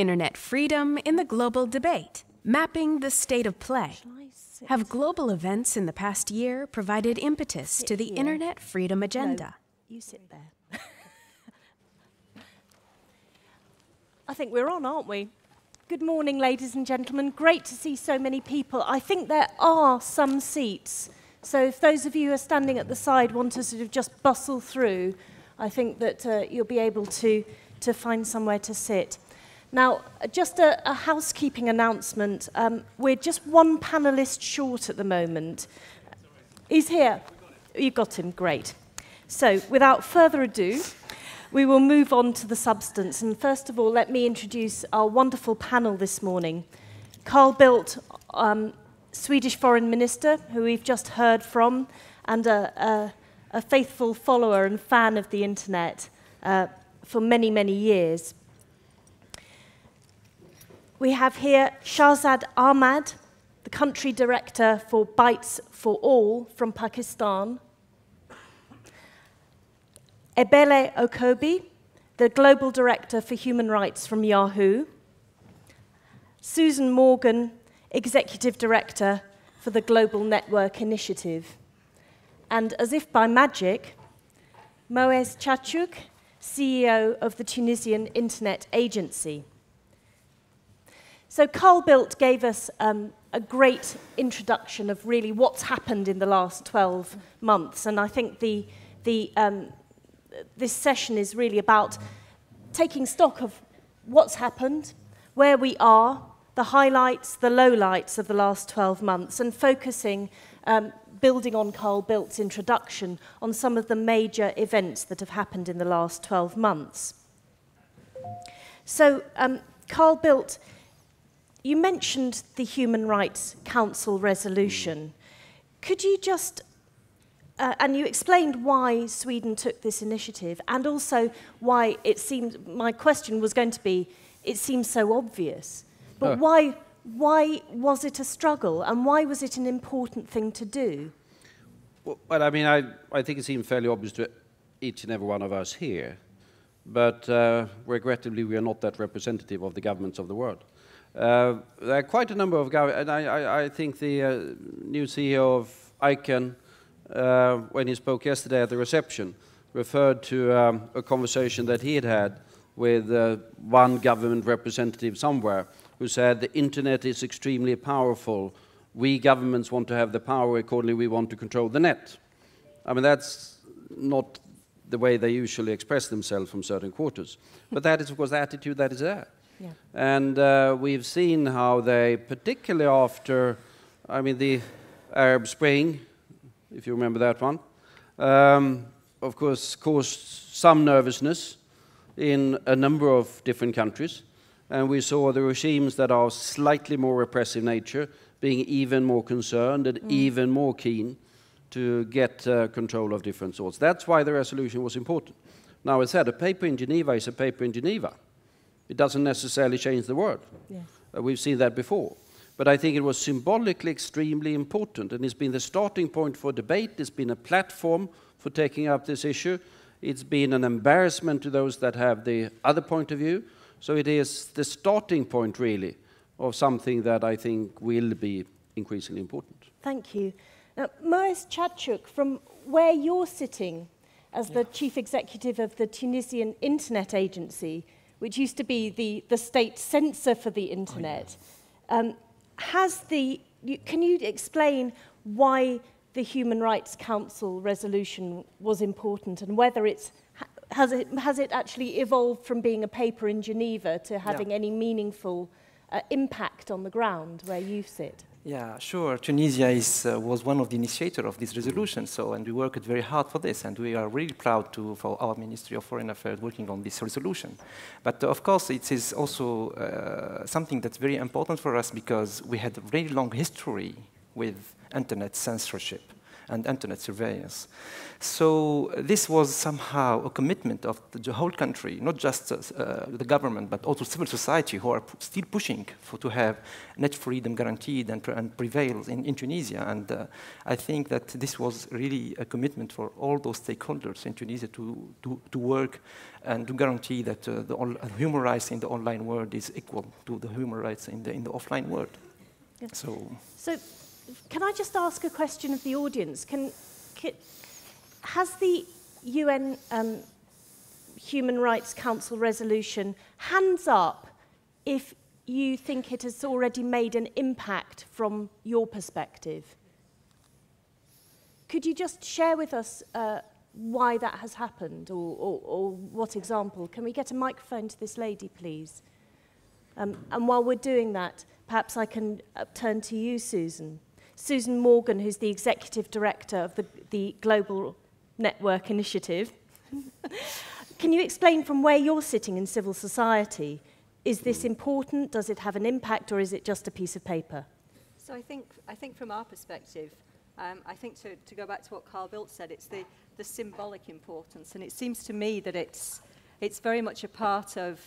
Internet freedom in the global debate, mapping the state of play. Have global events in the past year provided impetus to the Internet freedom agenda? No, you sit there. I think we're on, aren't we? Good morning, ladies and gentlemen. Great to see so many people. I think there are some seats. So if those of you who are standing at the side want to sort of just bustle through, I think that you'll be able to find somewhere to sit. Now, just a housekeeping announcement. We're just one panelist short at the moment. He's here. You got him, great. So, without further ado, we will move on to the substance. And first of all, let me introduce our wonderful panel this morning. Bildt, Swedish Foreign Minister, who we've just heard from, and a faithful follower and fan of the Internet for many, many years. We have here Shahzad Ahmad, the country director for Bytes for All from Pakistan. Ebele Okobi, the global director for human rights from Yahoo. Susan Morgan, executive director for the Global Network Initiative. And as if by magic, Moez Chakchouk, CEO of the Tunisian Internet Agency. So Bildt gave us a great introduction of really what's happened in the last 12 months. And I think this session is really about taking stock of what's happened, where we are, the highlights, the lowlights of the last 12 months, and focusing, building on Bildt's introduction, on some of the major events that have happened in the last 12 months. So, Bildt, you mentioned the Human Rights Council resolution. Could you just, and you explained why Sweden took this initiative, and also why it seemed, my question was going to be, it seems so obvious, but why was it a struggle, and why was it an important thing to do? Well, I mean, I think it seemed fairly obvious to each and every one of us here, but regrettably we are not that representative of the governments of the world. There are quite a number of governments, and I think the new CEO of ICANN, when he spoke yesterday at the reception, referred to a conversation that he had had with one government representative somewhere who said the Internet is extremely powerful. We governments want to have the power, accordingly we want to control the net. I mean, that's not the way they usually express themselves from certain quarters. But that is, of course, the attitude that is there. Yeah. And we've seen how they, particularly after, I mean, the Arab Spring, if you remember that one, of course, caused some nervousness in a number of different countries. And we saw the regimes that are slightly more repressive nature being even more concerned and even more keen to get control of different sorts. That's why the resolution was important. Now, as I said, a paper in Geneva is a paper in Geneva. It doesn't necessarily change the world. Yes. We've seen that before. But I think it was symbolically extremely important, and it's been the starting point for debate. It's been a platform for taking up this issue. It's been an embarrassment to those that have the other point of view. So it is the starting point, really, of something that I think will be increasingly important. Thank you. Now, Moez Chakchouk, from where you're sitting as the chief executive of the Tunisian Internet Agency, which used to be the state censor for the Internet, can you explain why the Human Rights Council resolution was important, and whether has it actually evolved from being a paper in Geneva to having any meaningful impact on the ground where you sit? Yeah, sure. Tunisia was one of the initiators of this resolution, and we worked very hard for this, and we are really proud for our Ministry of Foreign Affairs working on this resolution. But of course, it is also something that's very important for us because we had a very long history with internet censorship. and internet surveillance. So this was somehow a commitment of the whole country, not just the government, but also civil society, who are still pushing to have net freedom guaranteed and prevail in Tunisia. And I think that this was really a commitment for all those stakeholders in Tunisia to work and to guarantee that the human rights in the online world is equal to the human rights in the offline world. Yeah. So can I just ask a question of the audience? Has the UN Human Rights Council resolution, hands up if you think it has already made an impact from your perspective? Could you just share with us why that has happened, or what example? Can we get a microphone to this lady, please? And while we're doing that, perhaps I can turn to you, Susan. Susan Morgan, who's the Executive Director of the Global Network Initiative. Can you explain from where you're sitting in civil society, is this important, does it have an impact, or is it just a piece of paper? So I think from our perspective, I think to go back to what Carl Bildt said, it's the symbolic importance, and it seems to me that it's very much a part of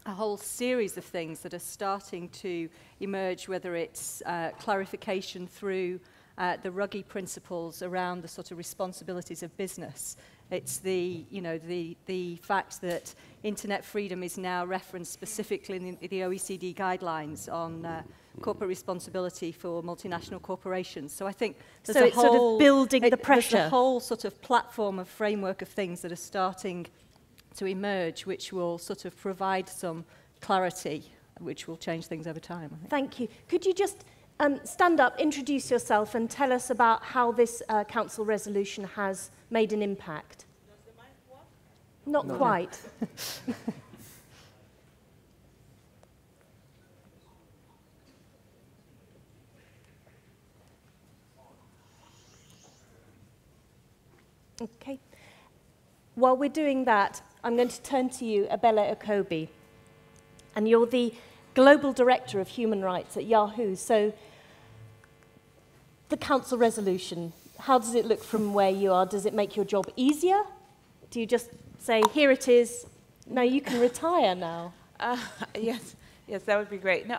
a whole series of things that are starting to emerge, whether it's clarification through the Ruggie principles around the sort of responsibilities of business. It's the fact that internet freedom is now referenced specifically in the OECD guidelines on corporate responsibility for multinational corporations. So I think there's so it's sort of building the pressure. There's a whole sort of platform of framework of things that are starting to emerge, which will sort of provide some clarity, which will change things over time, I think. Thank you. Could you just stand up, introduce yourself, and tell us about how this council resolution has made an impact? Does the mic work? Not No. quite. Okay. While we're doing that, I'm going to turn to you, Ebele Okobi. And you're the Global Director of Human Rights at Yahoo. So the council resolution, how does it look from where you are? Does it make your job easier? Do you just say, here it is, no, you can retire now? Yes, that would be great. No,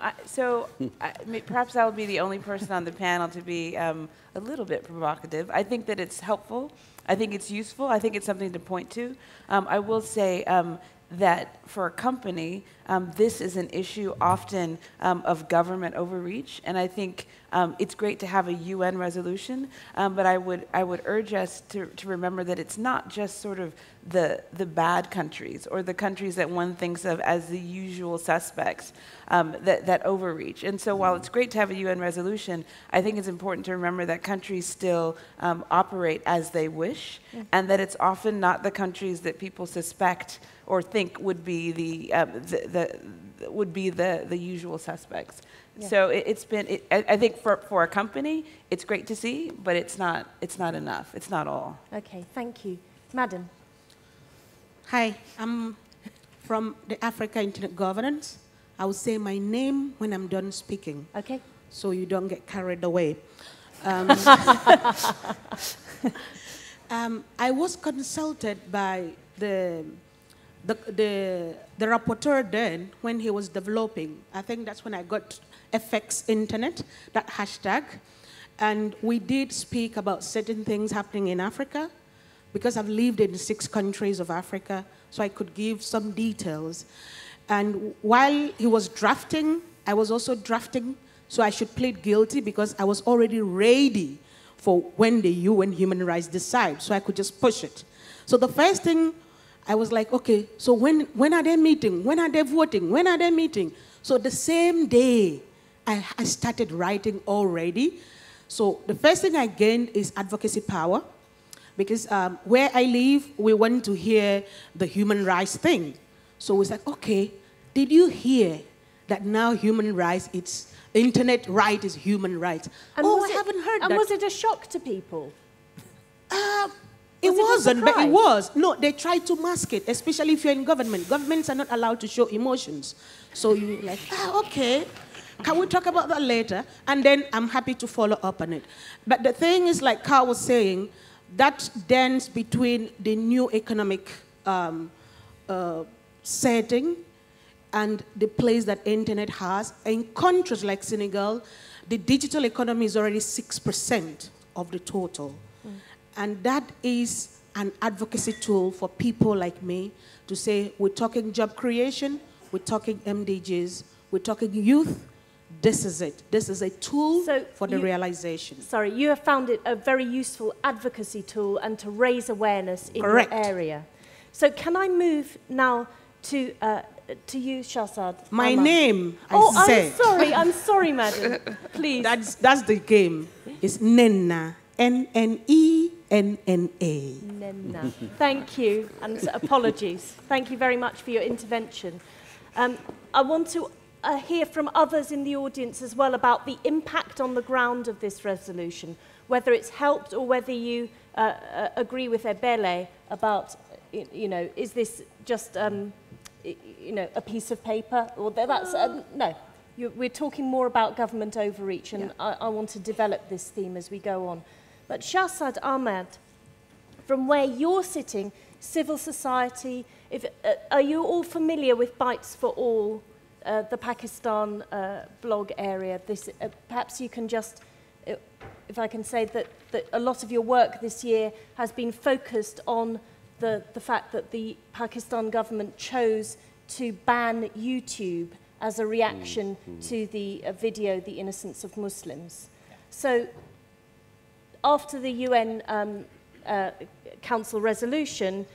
perhaps I will be the only person on the panel to be a little bit provocative. I think that it's helpful. I think it's useful. I think it's something to point to. I will say that for a company, this is an issue often of government overreach, and I think it's great to have a UN resolution, but I would urge us to remember that it's not just sort of the bad countries or the countries that one thinks of as the usual suspects that overreach. And so while it's great to have a UN resolution, I think it's important to remember that countries still operate as they wish, and that it's often not the countries that people suspect or think would be the usual suspects. Yeah. So I think for a company, it's great to see, but it's not enough. It's not all. Okay, thank you. Madam. Hi, I'm from the Africa Internet Governance. I will say my name when I'm done speaking. Okay. So you don't get carried away. I was consulted by the rapporteur then when he was developing. I think that's when I got FX Internet, that hashtag. And we did speak about certain things happening in Africa, because I've lived in 6 countries of Africa, so I could give some details. And while he was drafting, I was also drafting, so I should plead guilty because I was already ready for when the UN Human Rights decide, so I could just push it. So the first thing, I was like, okay, so when are they meeting? When are they voting? When are they meeting? So the same day, I started writing already. So the first thing I gained is advocacy power, because where I live, we want to hear the human rights thing. So we said, okay, did you hear that now human rights, it's internet right is human rights? And I haven't heard that. And was it a shock to people? It wasn't, but it was. No, they tried to mask it, especially if you're in government. Governments are not allowed to show emotions. So you're like, okay. Can we talk about that later? And then I'm happy to follow up on it. But the thing is, like Carl was saying, that dance between the new economic setting and the place that internet has. In countries like Senegal, the digital economy is already 6% of the total. And that is an advocacy tool for people like me to say, we're talking job creation, we're talking MDGs, we're talking youth. This is it. This is a tool for the realization. Sorry, you have found it a very useful advocacy tool and to raise awareness in Correct. your area. So can I move now to you, Shahzad? My Ahmad. name, I'm sorry, madam. Please. That's the game. It's Nenna, N-N-E-N-N-A. Nenna. Thank you, and apologies. Thank you very much for your intervention. I want to hear from others in the audience as well about the impact on the ground of this resolution, whether it's helped or whether you agree with Ebele about, is this just, a piece of paper? Or that's, no, we're talking more about government overreach, and I want to develop this theme as we go on. But Shahzad, Ahmad, from where you're sitting, civil society, are you all familiar with Bytes for All, the Pakistan blog area? Perhaps you can just, if I can say that a lot of your work this year has been focused on the fact that the Pakistan government chose to ban YouTube as a reaction to the video, The Innocence of Muslims. So after the UN Council resolution,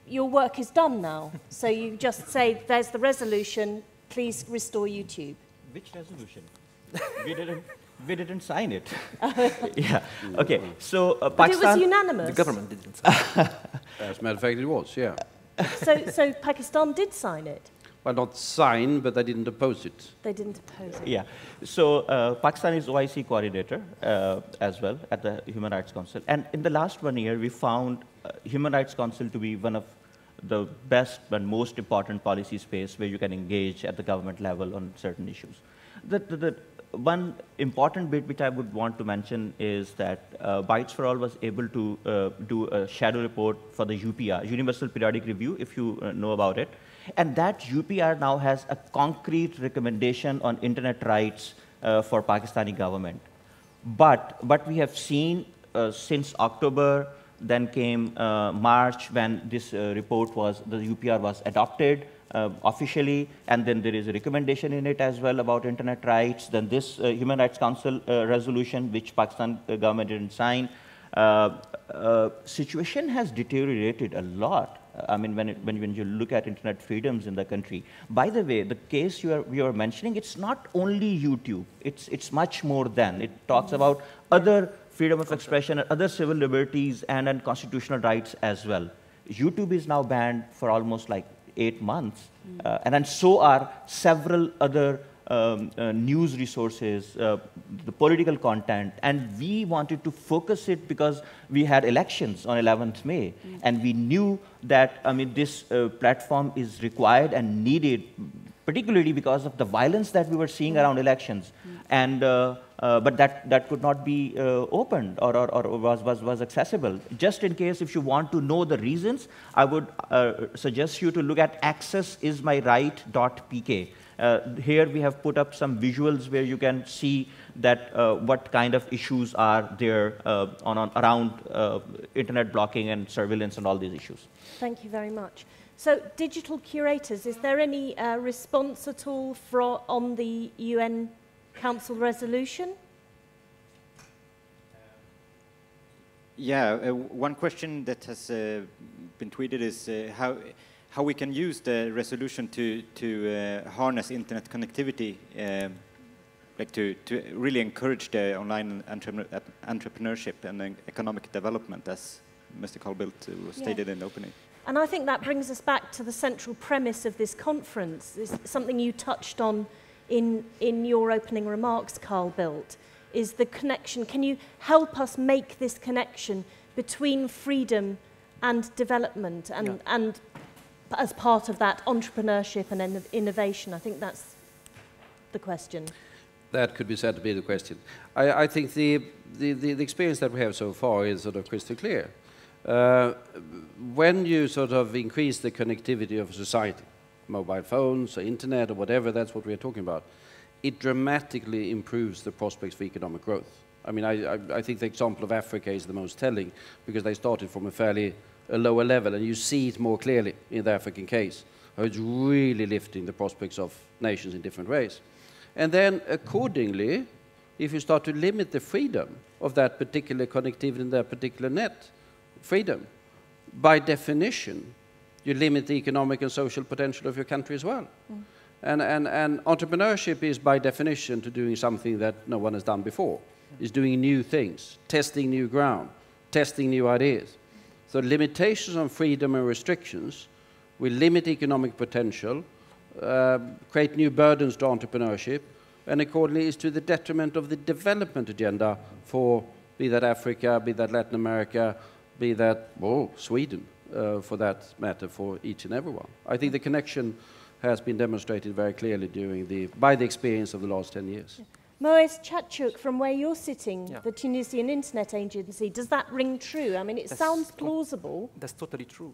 your work is done now. So you just say, there's the resolution, please restore YouTube. Which resolution? We didn't sign it. Yeah. Okay. So but Pakistan. It was unanimous. The government didn't sign it. As a matter of fact, it was, yeah. So Pakistan did sign it. Well, not sign, but they didn't oppose it. They didn't oppose it. Yeah. So Pakistan is OIC coordinator as well at the Human Rights Council. And in the last 1 year, we found Human Rights Council to be one of the best and most important policy space where you can engage at the government level on certain issues. The one important bit which I would want to mention is that Bytes for All was able to do a shadow report for the UPR, Universal Periodic Review, if you know about it. And that UPR now has a concrete recommendation on internet rights for Pakistani government. But what we have seen since October, then came March when this report was, the UPR was adopted officially, and then there is a recommendation in it as well about internet rights. Then this Human Rights Council resolution, which Pakistan government didn't sign, situation has deteriorated a lot. I mean, when you look at internet freedoms in the country. By the way, the case you are mentioning, it's not only YouTube. It's much more than. It talks about other freedom of expression and other civil liberties and constitutional rights as well. YouTube is now banned for almost like 8 months. And then so are several other news resources, the political content, and we wanted to focus it because we had elections on 11th May, and we knew that, I mean, this platform is required and needed, particularly because of the violence that we were seeing around elections, and but that could not be opened or was accessible. Just in case, if you want to know the reasons, I would suggest you to look at accessismyright.pk. Here we have put up some visuals where you can see that what kind of issues are there around internet blocking and surveillance and all these issues. Thank you very much. So, digital curators, is there any response at all on the UN Council resolution? Yeah, one question that has been tweeted is how we can use the resolution to harness internet connectivity, like to really encourage the online entrepreneurship and economic development, as Mr. Bildt stated in the opening. And I think that brings us back to the central premise of this conference. It's something you touched on in your opening remarks, Bildt, is the connection. Can you help us make this connection between freedom and development and as part of that entrepreneurship and innovation? I think that's... the question? That could be said to be the question. I think the experience that we have so far is sort of crystal clear. When you sort of increase the connectivity of society, mobile phones or internet or whatever, that's what we're talking about, it dramatically improves the prospects for economic growth. I mean, I think the example of Africa is the most telling, because they started from a fairly lower level, and you see it more clearly in the African case, how it's really lifting the prospects of nations in different ways. And then, accordingly, if you start to limit the freedom of that particular connectivity in that particular net, freedom, by definition, you limit the economic and social potential of your country as well. Mm. And entrepreneurship is, by definition, to doing something that no one has done before, is doing new things, testing new ground, testing new ideas. So limitations on freedom and restrictions will limit economic potential, create new burdens to entrepreneurship, and accordingly is to the detriment of the development agenda for, be that Africa, be that Latin America, be that, Sweden, for that matter, for each and every one. I think the connection has been demonstrated very clearly by the experience of the last 10 years. Yeah. Moez, Chakchouk, from where you're sitting, the Tunisian Internet Agency, does that ring true? I mean, it sounds plausible. That's totally true.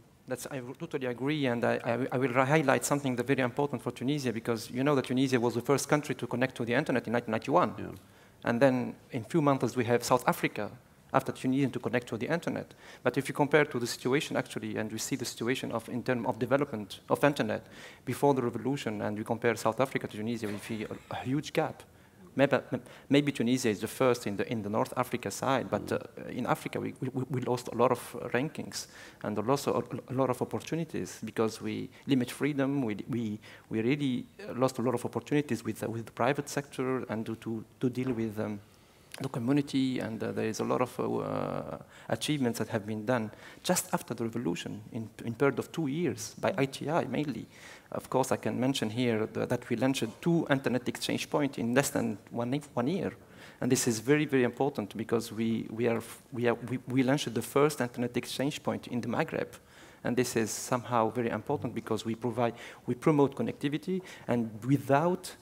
I totally agree, and I will highlight something that's very important for Tunisia, because you know that Tunisia was the first country to connect to the internet in 1991. Yeah. And then in a few months we have South Africa, after Tunisia, to connect to the internet. But if you compare to the situation actually, and we see the situation in terms of development of internet before the revolution, and we compare South Africa to Tunisia, we see a huge gap. Maybe Tunisia is the first in the North Africa side, but in Africa we lost a lot of rankings and also a lot of opportunities because we limit freedom. We really lost a lot of opportunities with the private sector and to deal with the community, and there is a lot of achievements that have been done just after the revolution in period of 2 years by ITI mainly. Of course, I can mention here that we launched 2 internet exchange points in less than one year. And this is very, very important because we launched the first internet exchange point in the Maghreb. And this is somehow very important because we promote connectivity, and without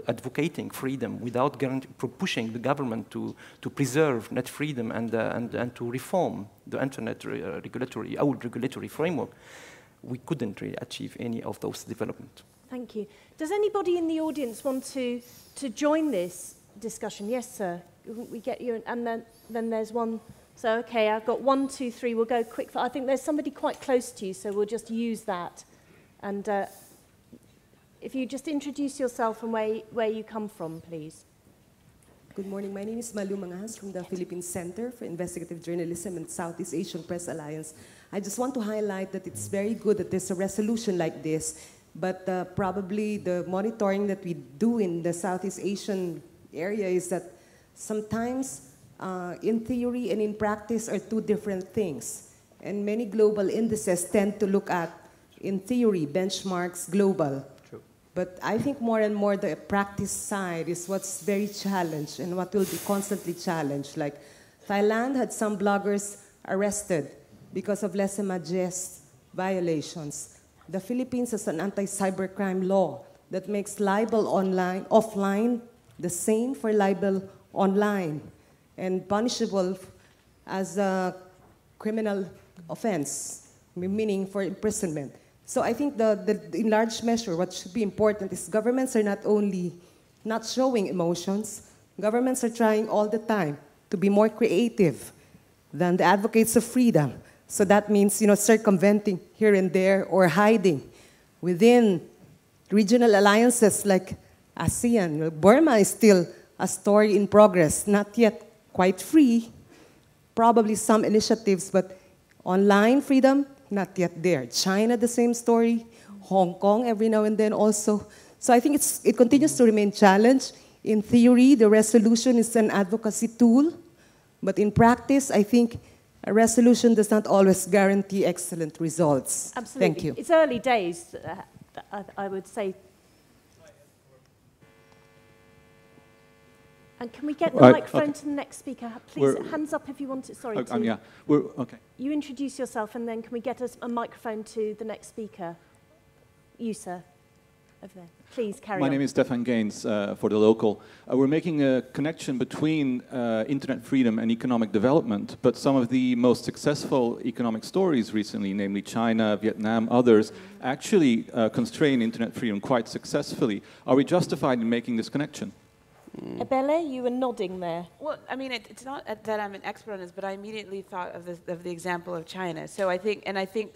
advocating freedom, without pushing the government to preserve net freedom and to reform the internet regulatory framework, we couldn't really achieve any of those developments. Thank you. Does anybody in the audience want to join this discussion? Yes, sir. We get you, and then there's one. So, okay, I've got 1, 2, 3. We'll go quick. I think there's somebody quite close to you, so we'll just use that. And if you just introduce yourself and where you come from, please. Good morning. My name is Malu Mangas from the Philippine Center for Investigative Journalism and Southeast Asian Press Alliance. I just want to highlight that it's very good that there's a resolution like this, but probably the monitoring that we do in the Southeast Asian area is that sometimes in theory and in practice are 2 different things. And many global indices tend to look at, in theory, benchmarks global. True. But I think more and more the practice side is what's very challenged and what will be constantly challenged. Like Thailand had some bloggers arrested because of lèse-majesté violations. The Philippines has an anti-cybercrime law that makes libel offline the same for libel online, and punishable as a criminal offense, meaning for imprisonment. So I think in large measure, what should be important is governments are not only not showing emotions, governments are trying all the time to be more creative than the advocates of freedom. So that means, circumventing here and there or hiding within regional alliances like ASEAN. Burma is still a story in progress, not yet quite free, probably some initiatives, but online freedom, not yet there. China, the same story. Hong Kong, every now and then also. So I think it continues to remain challenged. In theory, the resolution is an advocacy tool, but in practice, I think a resolution does not always guarantee excellent results. Absolutely. Thank you. It's early days, I would say. And can we get the microphone to the next speaker? Please, hands up if you want it. Sorry. Yeah. Okay. You introduce yourself, and then can we get a microphone to the next speaker? You, sir, over there. Please carry on. My name is Stefan Gaines for The Local. We're making a connection between internet freedom and economic development, but some of the most successful economic stories recently, namely China, Vietnam, others, actually constrain internet freedom quite successfully. Are we justified in making this connection? Ebele, you were nodding there. Well, I mean, it's not that I'm an expert on this, but I immediately thought of the example of China. So I think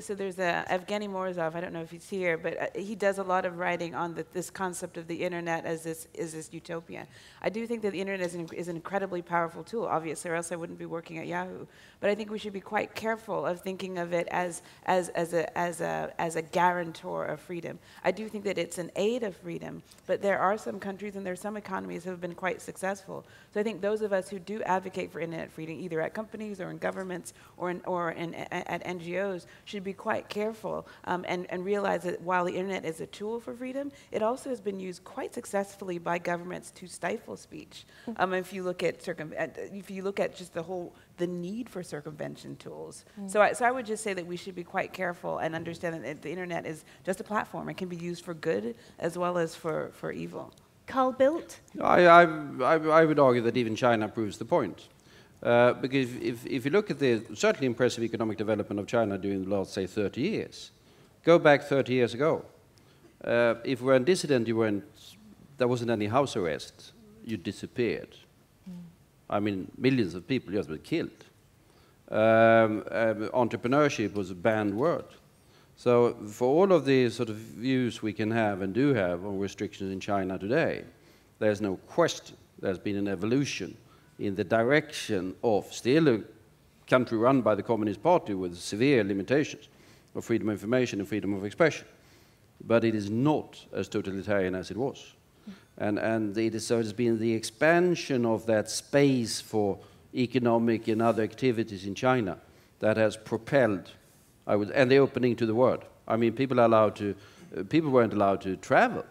so. There's Evgeny Morozov. I don't know if he's here, but he does a lot of writing on this concept of the internet as this utopia. I do think that the internet is an incredibly powerful tool, obviously, or else I wouldn't be working at Yahoo. But I think we should be quite careful of thinking of it as a guarantor of freedom. I do think that it's an aid of freedom, but there are some countries and there are some economies who have been quite successful. So I think those of us who do advocate for internet freedom, either at companies or in governments or at NGOs, should be quite careful and realize that while the internet is a tool for freedom, it also has been used quite successfully by governments to stifle speech. If you look at just the need for circumvention tools. So I would just say that we should be quite careful and understand that the internet is just a platform. It can be used for good as well as for evil. Carl Bildt? I would argue that even China proves the point. Because if you look at the certainly impressive economic development of China during the last, say, 30 years, go back 30 years ago. If you were a dissident, there wasn't any house arrest. You disappeared. I mean, millions of people just were killed. Entrepreneurship was a banned word. So for all of the sort of views we can have and do have on restrictions in China today, there's no question there's been an evolution in the direction of still a country run by the Communist Party with severe limitations of freedom of information and freedom of expression. But it is not as totalitarian as it was. And so it's been the expansion of that space for economic and other activities in China that has propelled, and the opening to the world. I mean, people weren't allowed to travel.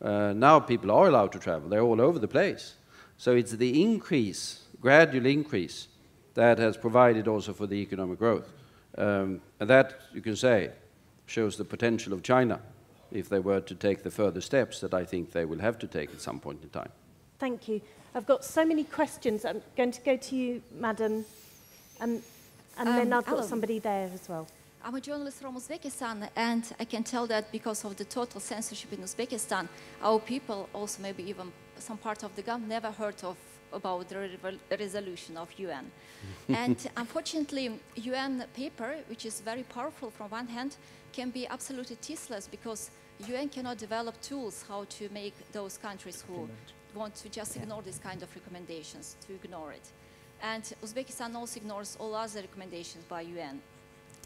Now people are allowed to travel. They're all over the place. So it's the increase, gradual increase, that has provided also for the economic growth. And that, you can say, shows the potential of China if they were to take the further steps that I think they will have to take at some point in time. Thank you. I've got so many questions. I'm going to go to you, Madam, and then I've got somebody there as well. I'm a journalist from Uzbekistan, and I can tell that because of the total censorship in Uzbekistan, our people, also maybe even some part of the government, never heard about the resolution of UN. And unfortunately, UN paper, which is very powerful from one hand, can be absolutely tasteless because UN cannot develop tools how to make those countries who want to just ignore this kind of recommendations, to ignore it. And Uzbekistan also ignores all other recommendations by UN.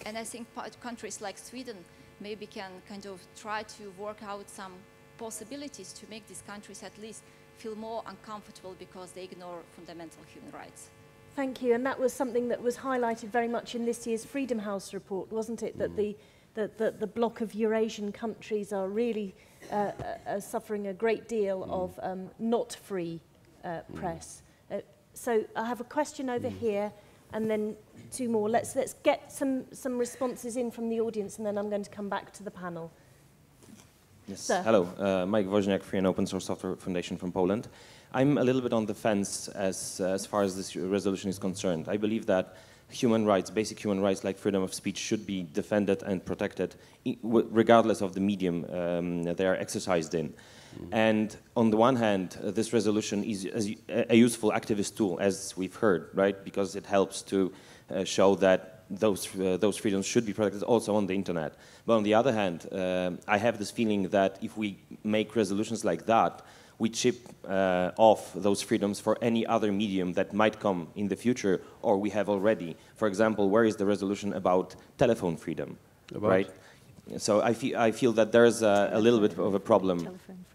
And I think countries like Sweden maybe can kind of try to work out some possibilities to make these countries at least feel more uncomfortable because they ignore fundamental human rights. Thank you. And that was something that was highlighted very much in this year's Freedom House report, wasn't it? That the bloc of Eurasian countries are really suffering a great deal of not free press. So I have a question over here, and then two more. Let's get some responses in from the audience, and then I'm going to come back to the panel. Yes. Sir. Hello, Mike Wozniak, Free and Open Source Software Foundation from Poland. I'm a little bit on the fence as far as this resolution is concerned. I believe that human rights, basic human rights like freedom of speech, should be defended and protected regardless of the medium they are exercised in. And on the one hand, this resolution is a useful activist tool, as we've heard, right? Because it helps to show that those freedoms should be protected also on the internet. But on the other hand, I have this feeling that if we make resolutions like that, we chip off those freedoms for any other medium that might come in the future, or we have already. For example, where is the resolution about telephone freedom, right? So I feel that there's a little bit of a problem. Telephone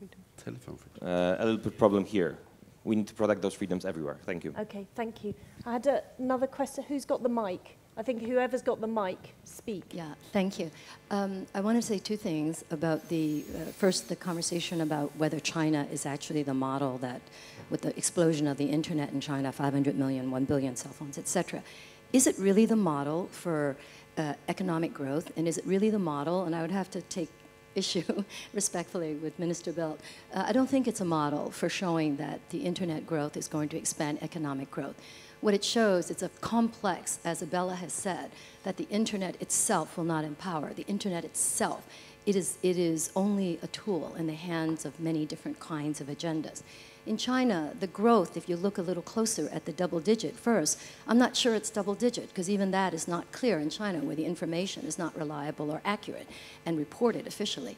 freedom. A little bit problem here. We need to protect those freedoms everywhere. Thank you. Okay, thank you. I had another question. Who's got the mic? I think whoever's got the mic, speak. Yeah, thank you. I want to say two things about first, the conversation about whether China is actually the model that, with the explosion of the internet in China, 500 million, 1 billion cell phones, etc. Is it really the model for economic growth? And is it really the model, and I would have to take issue, respectfully, with Minister Bildt. I don't think it's a model for showing that the internet growth is going to expand economic growth. What it shows, it's a complex, as Ebele has said, that the internet itself will not empower. The internet itself, it is only a tool in the hands of many different kinds of agendas. In China, the growth, if you look a little closer at the double digit first, I'm not sure it's double digit, because even that is not clear in China, where the information is not reliable or accurate and reported officially.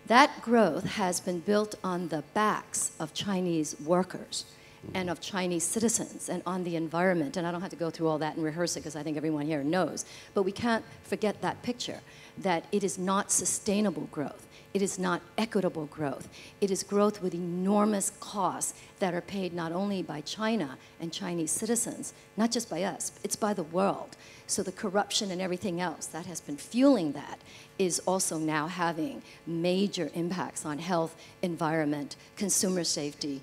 That growth has been built on the backs of Chinese workers and of Chinese citizens and on the environment. And I don't have to go through all that and rehearse it, because I think everyone here knows. But we can't forget that picture, that it is not sustainable growth. It is not equitable growth. It is growth with enormous costs that are paid not only by China and Chinese citizens, not just by us, it's by the world. So the corruption and everything else that has been fueling that is also now having major impacts on health, environment, consumer safety,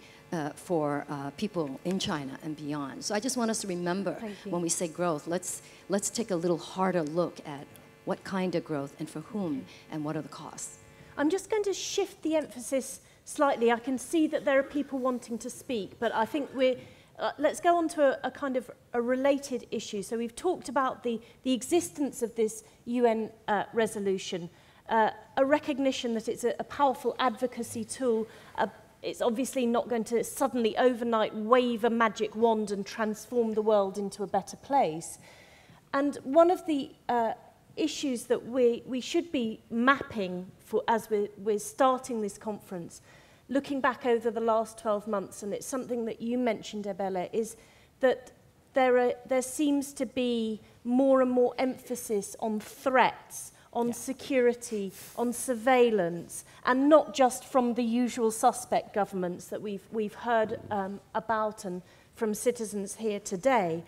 for people in China and beyond. So I just want us to remember, when we say growth, let's take a little harder look at what kind of growth and for whom and what are the costs. I'm just going to shift the emphasis slightly. I can see that there are people wanting to speak, but I think let's go on to a kind of a related issue. So we've talked about the existence of this UN resolution, a recognition that it's a powerful advocacy tool. It's obviously not going to suddenly overnight wave a magic wand and transform the world into a better place. And one of the issues that we should be mapping for as we're starting this conference, looking back over the last 12 months, and it's something that you mentioned, Ebele, is that there seems to be more and more emphasis on threats, on security, on surveillance, and not just from the usual suspect governments that we've heard about and from citizens here today.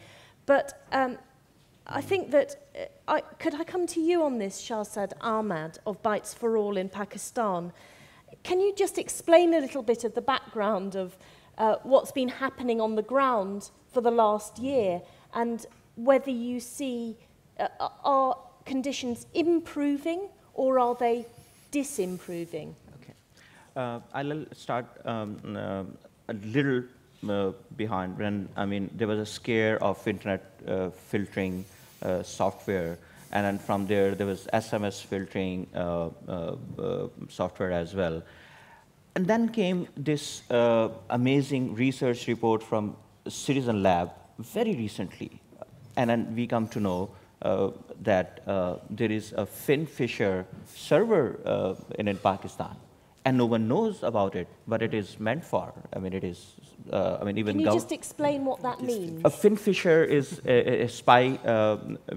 But I think that, could I come to you on this, Shahzad Ahmad of Bytes for All in Pakistan? Can you just explain a little bit of the background of what's been happening on the ground for the last year, and whether you see, are conditions improving or are they disimproving? Okay. I'll start a little behind when, there was a scare of internet filtering software, and then from there was SMS filtering software as well. And then came this amazing research report from Citizen Lab very recently, and then we come to know that there is a Finfisher server in Pakistan, and no one knows about it, what it is meant for. It is, even Can you just explain what that means? A Finfisher is a spy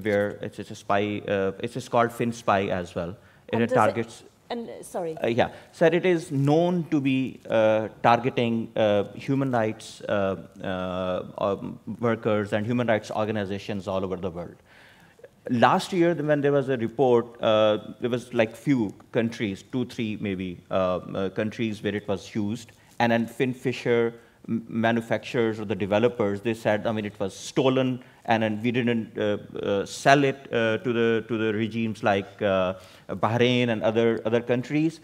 where it's a spy, it's called FinSpy as well. It targets... sorry. Yeah, so it is known to be targeting human rights workers and human rights organizations all over the world. Last year, when there was a report, there was like few countries, 2-3 maybe, countries where it was used, and then Finfisher manufacturers or the developers, they said, it was stolen, and then we didn't sell it to the regimes like Bahrain and other countries.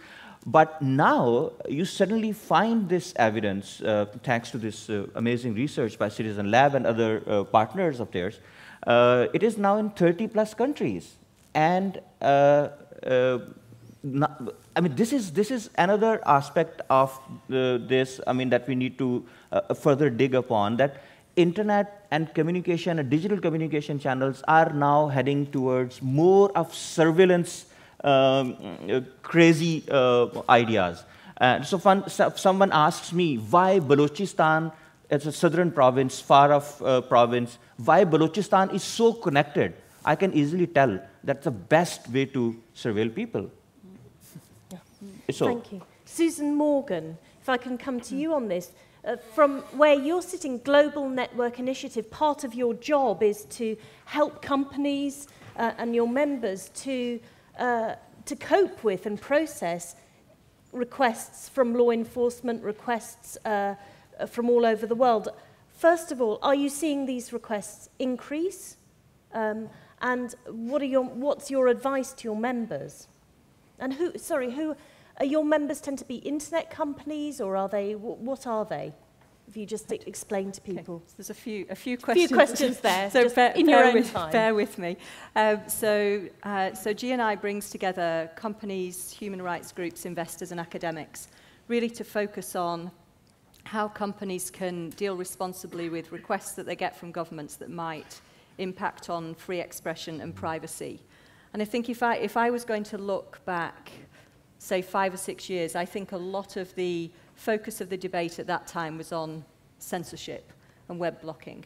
But now you suddenly find this evidence, thanks to this amazing research by Citizen Lab and other partners of theirs. It is now in 30+ countries, and this is another aspect of this. That we need to further dig upon, that internet and communication and digital communication channels are now heading towards more of surveillance, crazy ideas. So someone asks me, why Balochistan, it's a southern province, far-off province, why Balochistan is so connected? I can easily tell that's the best way to surveil people. Yeah. So, thank you. Susan Morgan, if I can come to you on this. From where you're sitting, Global Network Initiative, part of your job is to help companies and your members to cope with and process requests from law enforcement, requests from all over the world. First of all, are you seeing these requests increase? And what's your advice to your members? And who are your members? Tend to be internet companies, or are they? What are they? If you just explain to people. Okay. So there's a few questions. Few questions there. So just in your own time. Bear with me. So GNI brings together companies, human rights groups, investors, and academics, really to focus on how companies can deal responsibly with requests that they get from governments that might impact on free expression and privacy. And I think if I was going to look back, say 5 or 6 years, I think a lot of the focus of the debate at that time was on censorship and web blocking.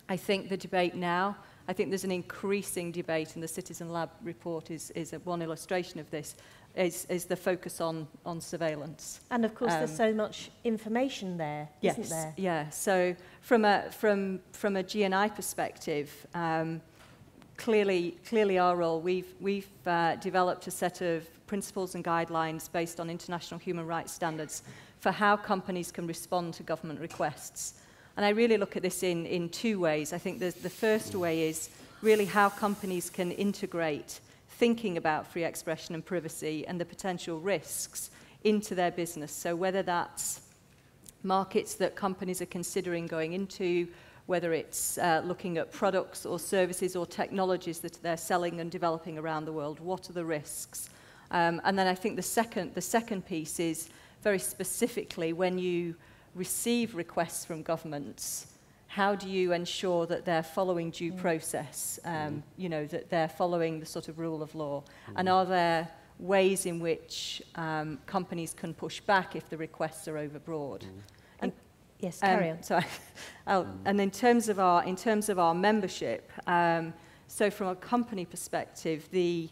I think the debate now, I think there's an increasing debate, and the Citizen Lab report is one illustration of this, is the focus on surveillance. And of course there's so much information there, isn't there? Yeah, so from a GNI perspective, clearly our role, we've developed a set of principles and guidelines based on international human rights standards for how companies can respond to government requests. And I really look at this in 2 ways. I think the first way is really how companies can integrate thinking about free expression and privacy and the potential risks into their business. So whether that's markets that companies are considering going into, whether it's looking at products or services or technologies that they're selling and developing around the world, what are the risks? And then I think the second piece is very specifically when you receive requests from governments, how do you ensure that they're following due process, you know, that they're following the sort of rule of law? And are there ways in which companies can push back if the requests are overbroad? And yes, carry on. So and in terms of our membership, so from a company perspective, the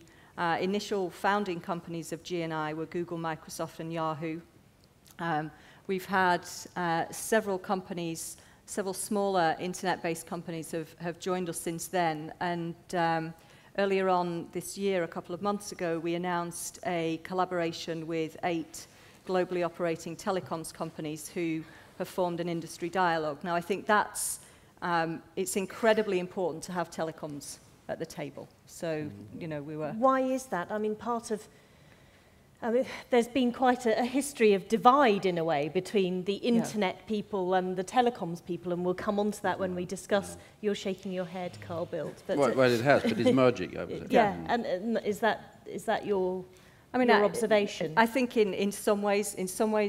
initial founding companies of GNI were Google, Microsoft, and Yahoo. We've had several companies, several smaller internet-based companies have joined us since then. And earlier on this year, a couple of months ago, we announced a collaboration with 8 globally operating telecoms companies who have formed an industry dialogue. Now, I think that's, it's incredibly important to have telecoms at the table. So, you know, we were... Why is that? I mean, there's been quite a history of divide, in a way, between the internet people and the telecoms people, and we'll come on to that when we discuss... You're shaking your head, Carl Bildt. But well, it has, but it's merging, I would say. Yeah, and is that your... your observation? I think in some ways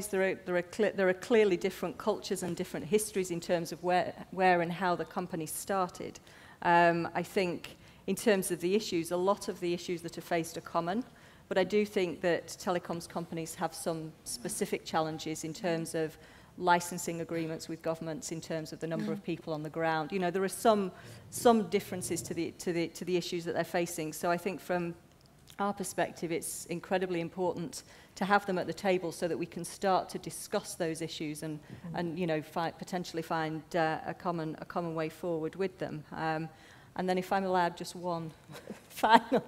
there are clearly different cultures and different histories in terms of where and how the company started. I think in terms of the issues, a lot of the issues that are faced are common, but I do think that telecoms companies have some specific challenges in terms of licensing agreements with governments, in terms of the number of people on the ground. You know, there are some differences to the issues that they're facing. So I think from our perspective, it's incredibly important to have them at the table so that we can start to discuss those issues and you know, potentially find a common way forward with them. And then if I'm allowed just one final...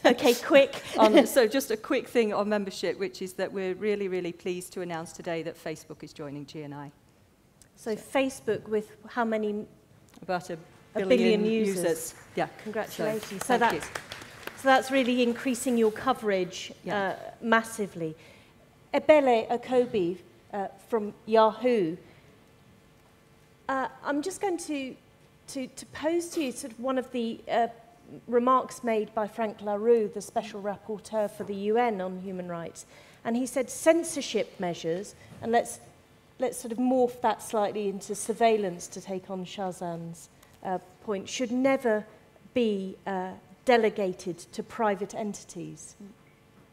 Okay, quick. So just a quick thing on membership, which is that we're really, really pleased to announce today that Facebook is joining GNI. So Facebook with how many? About a billion users. Yeah. Congratulations. So that's really increasing your coverage massively. Ebele Okobi from Yahoo. I'm just going to pose to you sort of one of the remarks made by Frank LaRue, the Special Rapporteur for the UN on human rights. And he said censorship measures, and let's sort of morph that slightly into surveillance to take on Shahzad's point, should never be delegated to private entities.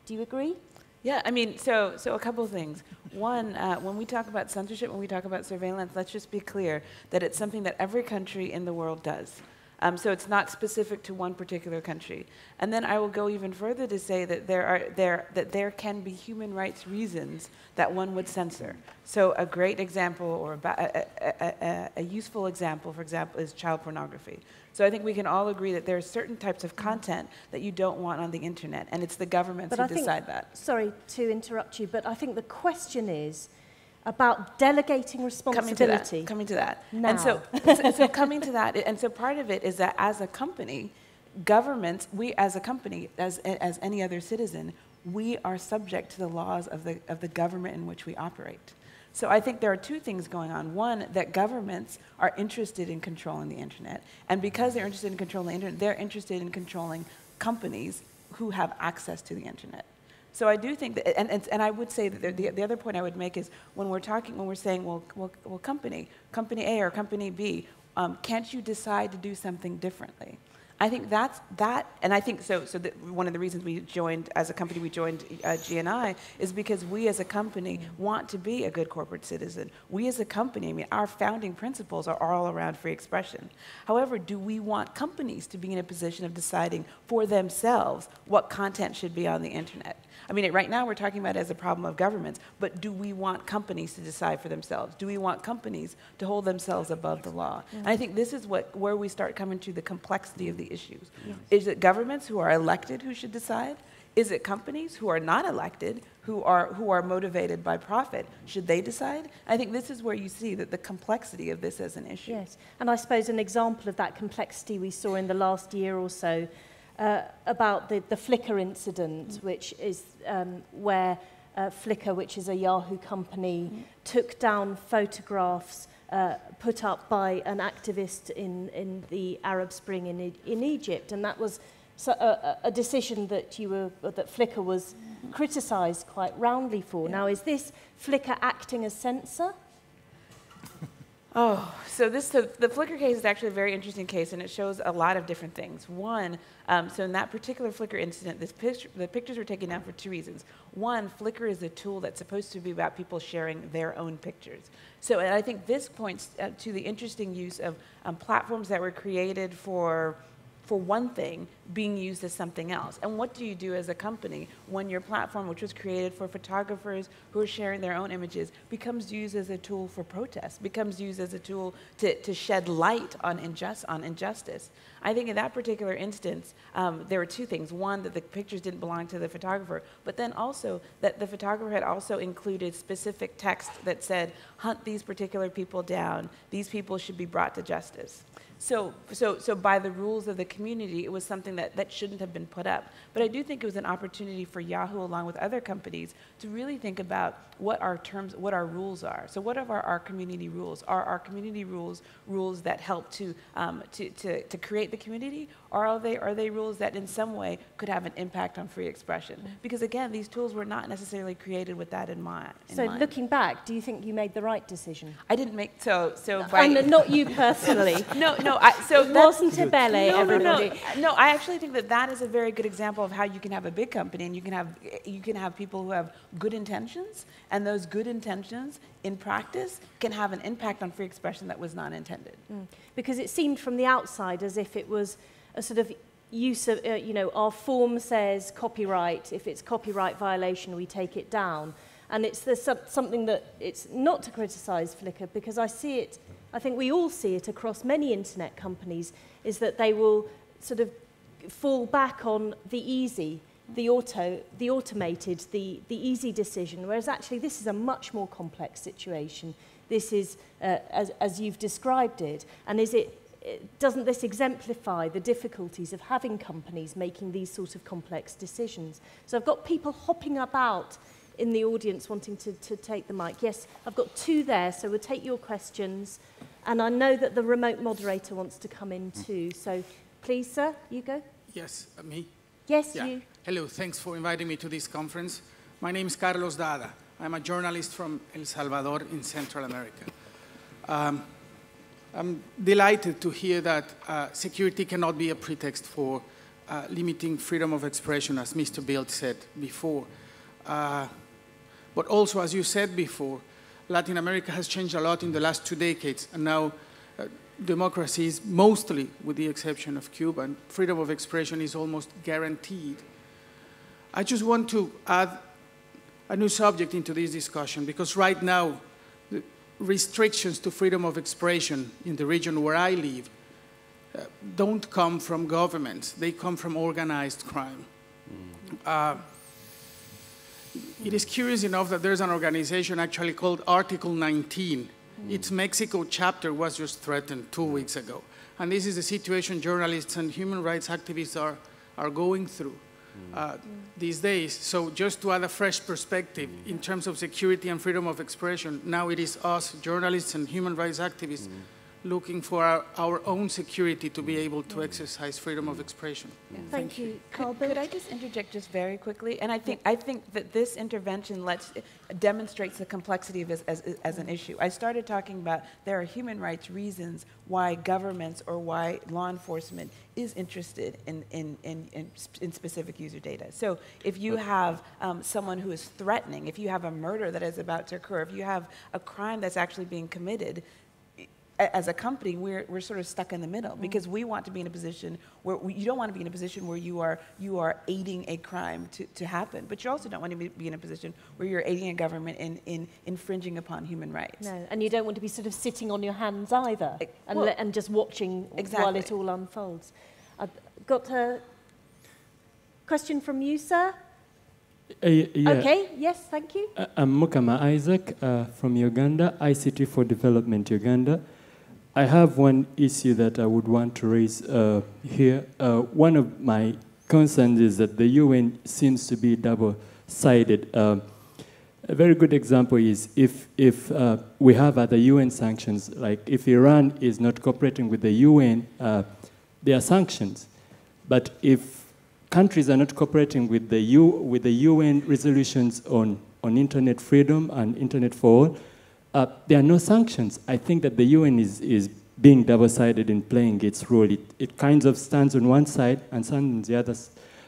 Do you agree? Yeah, I mean, so a couple of things. One, when we talk about censorship, when we talk about surveillance, let's just be clear that it's something that every country in the world does. So it's not specific to one particular country. And then I will go even further to say that there can be human rights reasons that one would censor. So a great example, or a useful example, for example, is child pornography. So I think we can all agree that there are certain types of content that you don't want on the internet, and it's the governments who decide that. Sorry to interrupt you, but I think the question is about delegating responsibility. Coming to that. Now. And so coming to that, and so part of it is that as a company, governments, we as a company, as any other citizen, we are subject to the laws of the government in which we operate. So I think there are two things going on. One, that governments are interested in controlling the internet. And because they're interested in controlling the internet, they're interested in controlling companies who have access to the internet. So I do think that, and I would say that the other point I would make is when we're saying, well, company A or company B, can't you decide to do something differently? I think and I think one of the reasons we joined, as a company, we joined GNI is because we as a company want to be a good corporate citizen. We as a company, I mean, our founding principles are all around free expression. However, do we want companies to be in a position of deciding for themselves what content should be on the internet? I mean, right now we're talking about it as a problem of governments, but do we want companies to decide for themselves? Do we want companies to hold themselves above the law? And I think this is where we start coming to the complexity of the issues. Yes. Is it governments who are elected who should decide? Is it companies who are not elected, who are motivated by profit? Should they decide? I think this is where you see that the complexity of this as an issue. Yes, and I suppose an example of that complexity we saw in the last year or so about the Flickr incident, which is where Flickr, which is a Yahoo company, took down photographs put up by an activist in the Arab Spring in Egypt, and that was a decision that that Flickr was criticised quite roundly for. Yeah. Now, is this Flickr acting as censor? Oh, so the Flickr case is actually a very interesting case, and it shows a lot of different things. One, so in that particular Flickr incident, the pictures were taken down for two reasons. One, Flickr is a tool that's supposed to be about people sharing their own pictures. So, and I think this points to the interesting use of platforms that were created for one thing being used as something else. And what do you do as a company when your platform, which was created for photographers who are sharing their own images, becomes used as a tool for protest, becomes used as a tool to shed light on injustice? I think in that particular instance, there were two things. One, that the pictures didn't belong to the photographer, but then also that the photographer had also included specific text that said, hunt these particular people down, these people should be brought to justice. So by the rules of the community, it was something that shouldn't have been put up. But I do think it was an opportunity for Yahoo, along with other companies, to really think about what our rules are. So what are our community rules? Are our community rules that help to create the community, or are they rules that in some way could have an impact on free expression? Because again, these tools were not necessarily created with that in mind. So looking back, do you think you made the right decision? I didn't make not you personally. No. It wasn't Ebele, everybody. No, I actually think that is a very good example of how you can have a big company and you can have people who have good intentions, and those good intentions in practice can have an impact on free expression that was not intended. Because it seemed from the outside as if it was a sort of use of, our form says copyright. If it's copyright violation, we take it down. And it's something that it's not to criticize Flickr, because I think we all see it across many internet companies, is that they will sort of fall back on the easy, the automated, the easy decision, whereas actually this is a much more complex situation. This is, as you've described it, and doesn't this exemplify the difficulties of having companies making these sort of complex decisions? So I've got people hopping about in the audience wanting to take the mic. Yes, I've got two there, so we'll take your questions. And I know that the remote moderator wants to come in too. So please, sir, you go. Yes, me? Yes, yeah. You. Hello, thanks for inviting me to this conference. My name is Carlos Dada. I'm a journalist from El Salvador in Central America. I'm delighted to hear that security cannot be a pretext for limiting freedom of expression, as Mr. Bildt said before. But also, as you said before, Latin America has changed a lot in the last 2 decades, and now democracy is mostly, with the exception of Cuba, and freedom of expression is almost guaranteed. I just want to add a new subject into this discussion, because right now, the restrictions to freedom of expression in the region where I live don't come from governments, they come from organized crime. It is curious enough that there's an organization actually called Article 19, Its Mexico chapter was just threatened 2 weeks ago. And this is the situation journalists and human rights activists are going through these days. So just to add a fresh perspective in terms of security and freedom of expression, now it is us, journalists and human rights activists, looking for our own security to be able to exercise freedom of expression. Thank you. Could I just interject just very quickly? And I think that this intervention demonstrates the complexity of this as an issue. I started talking about there are human rights reasons why governments or why law enforcement is interested in specific user data. So if you have someone who is threatening, if you have a murder that is about to occur, if you have a crime that's actually being committed, as a company, we're sort of stuck in the middle because we want to be in a position where you don't want to be in a position where you are aiding a crime to happen, but you also don't want to be in a position where you're aiding a government in infringing upon human rights. No, and you don't want to be sort of sitting on your hands either and just watching while it all unfolds. I've got a question from you, sir. Yeah. Okay, yes, thank you. I'm Mukama Isaac from Uganda, ICT for Development Uganda. I have one issue that I would want to raise here. One of my concerns is that the UN seems to be double-sided. A very good example is if we have other UN sanctions, like if Iran is not cooperating with the UN, there are sanctions. But if countries are not cooperating with the UN resolutions on internet freedom and internet for all, there are no sanctions. I think that the UN is being double-sided in playing its role. It kind of stands on one side and stands on the other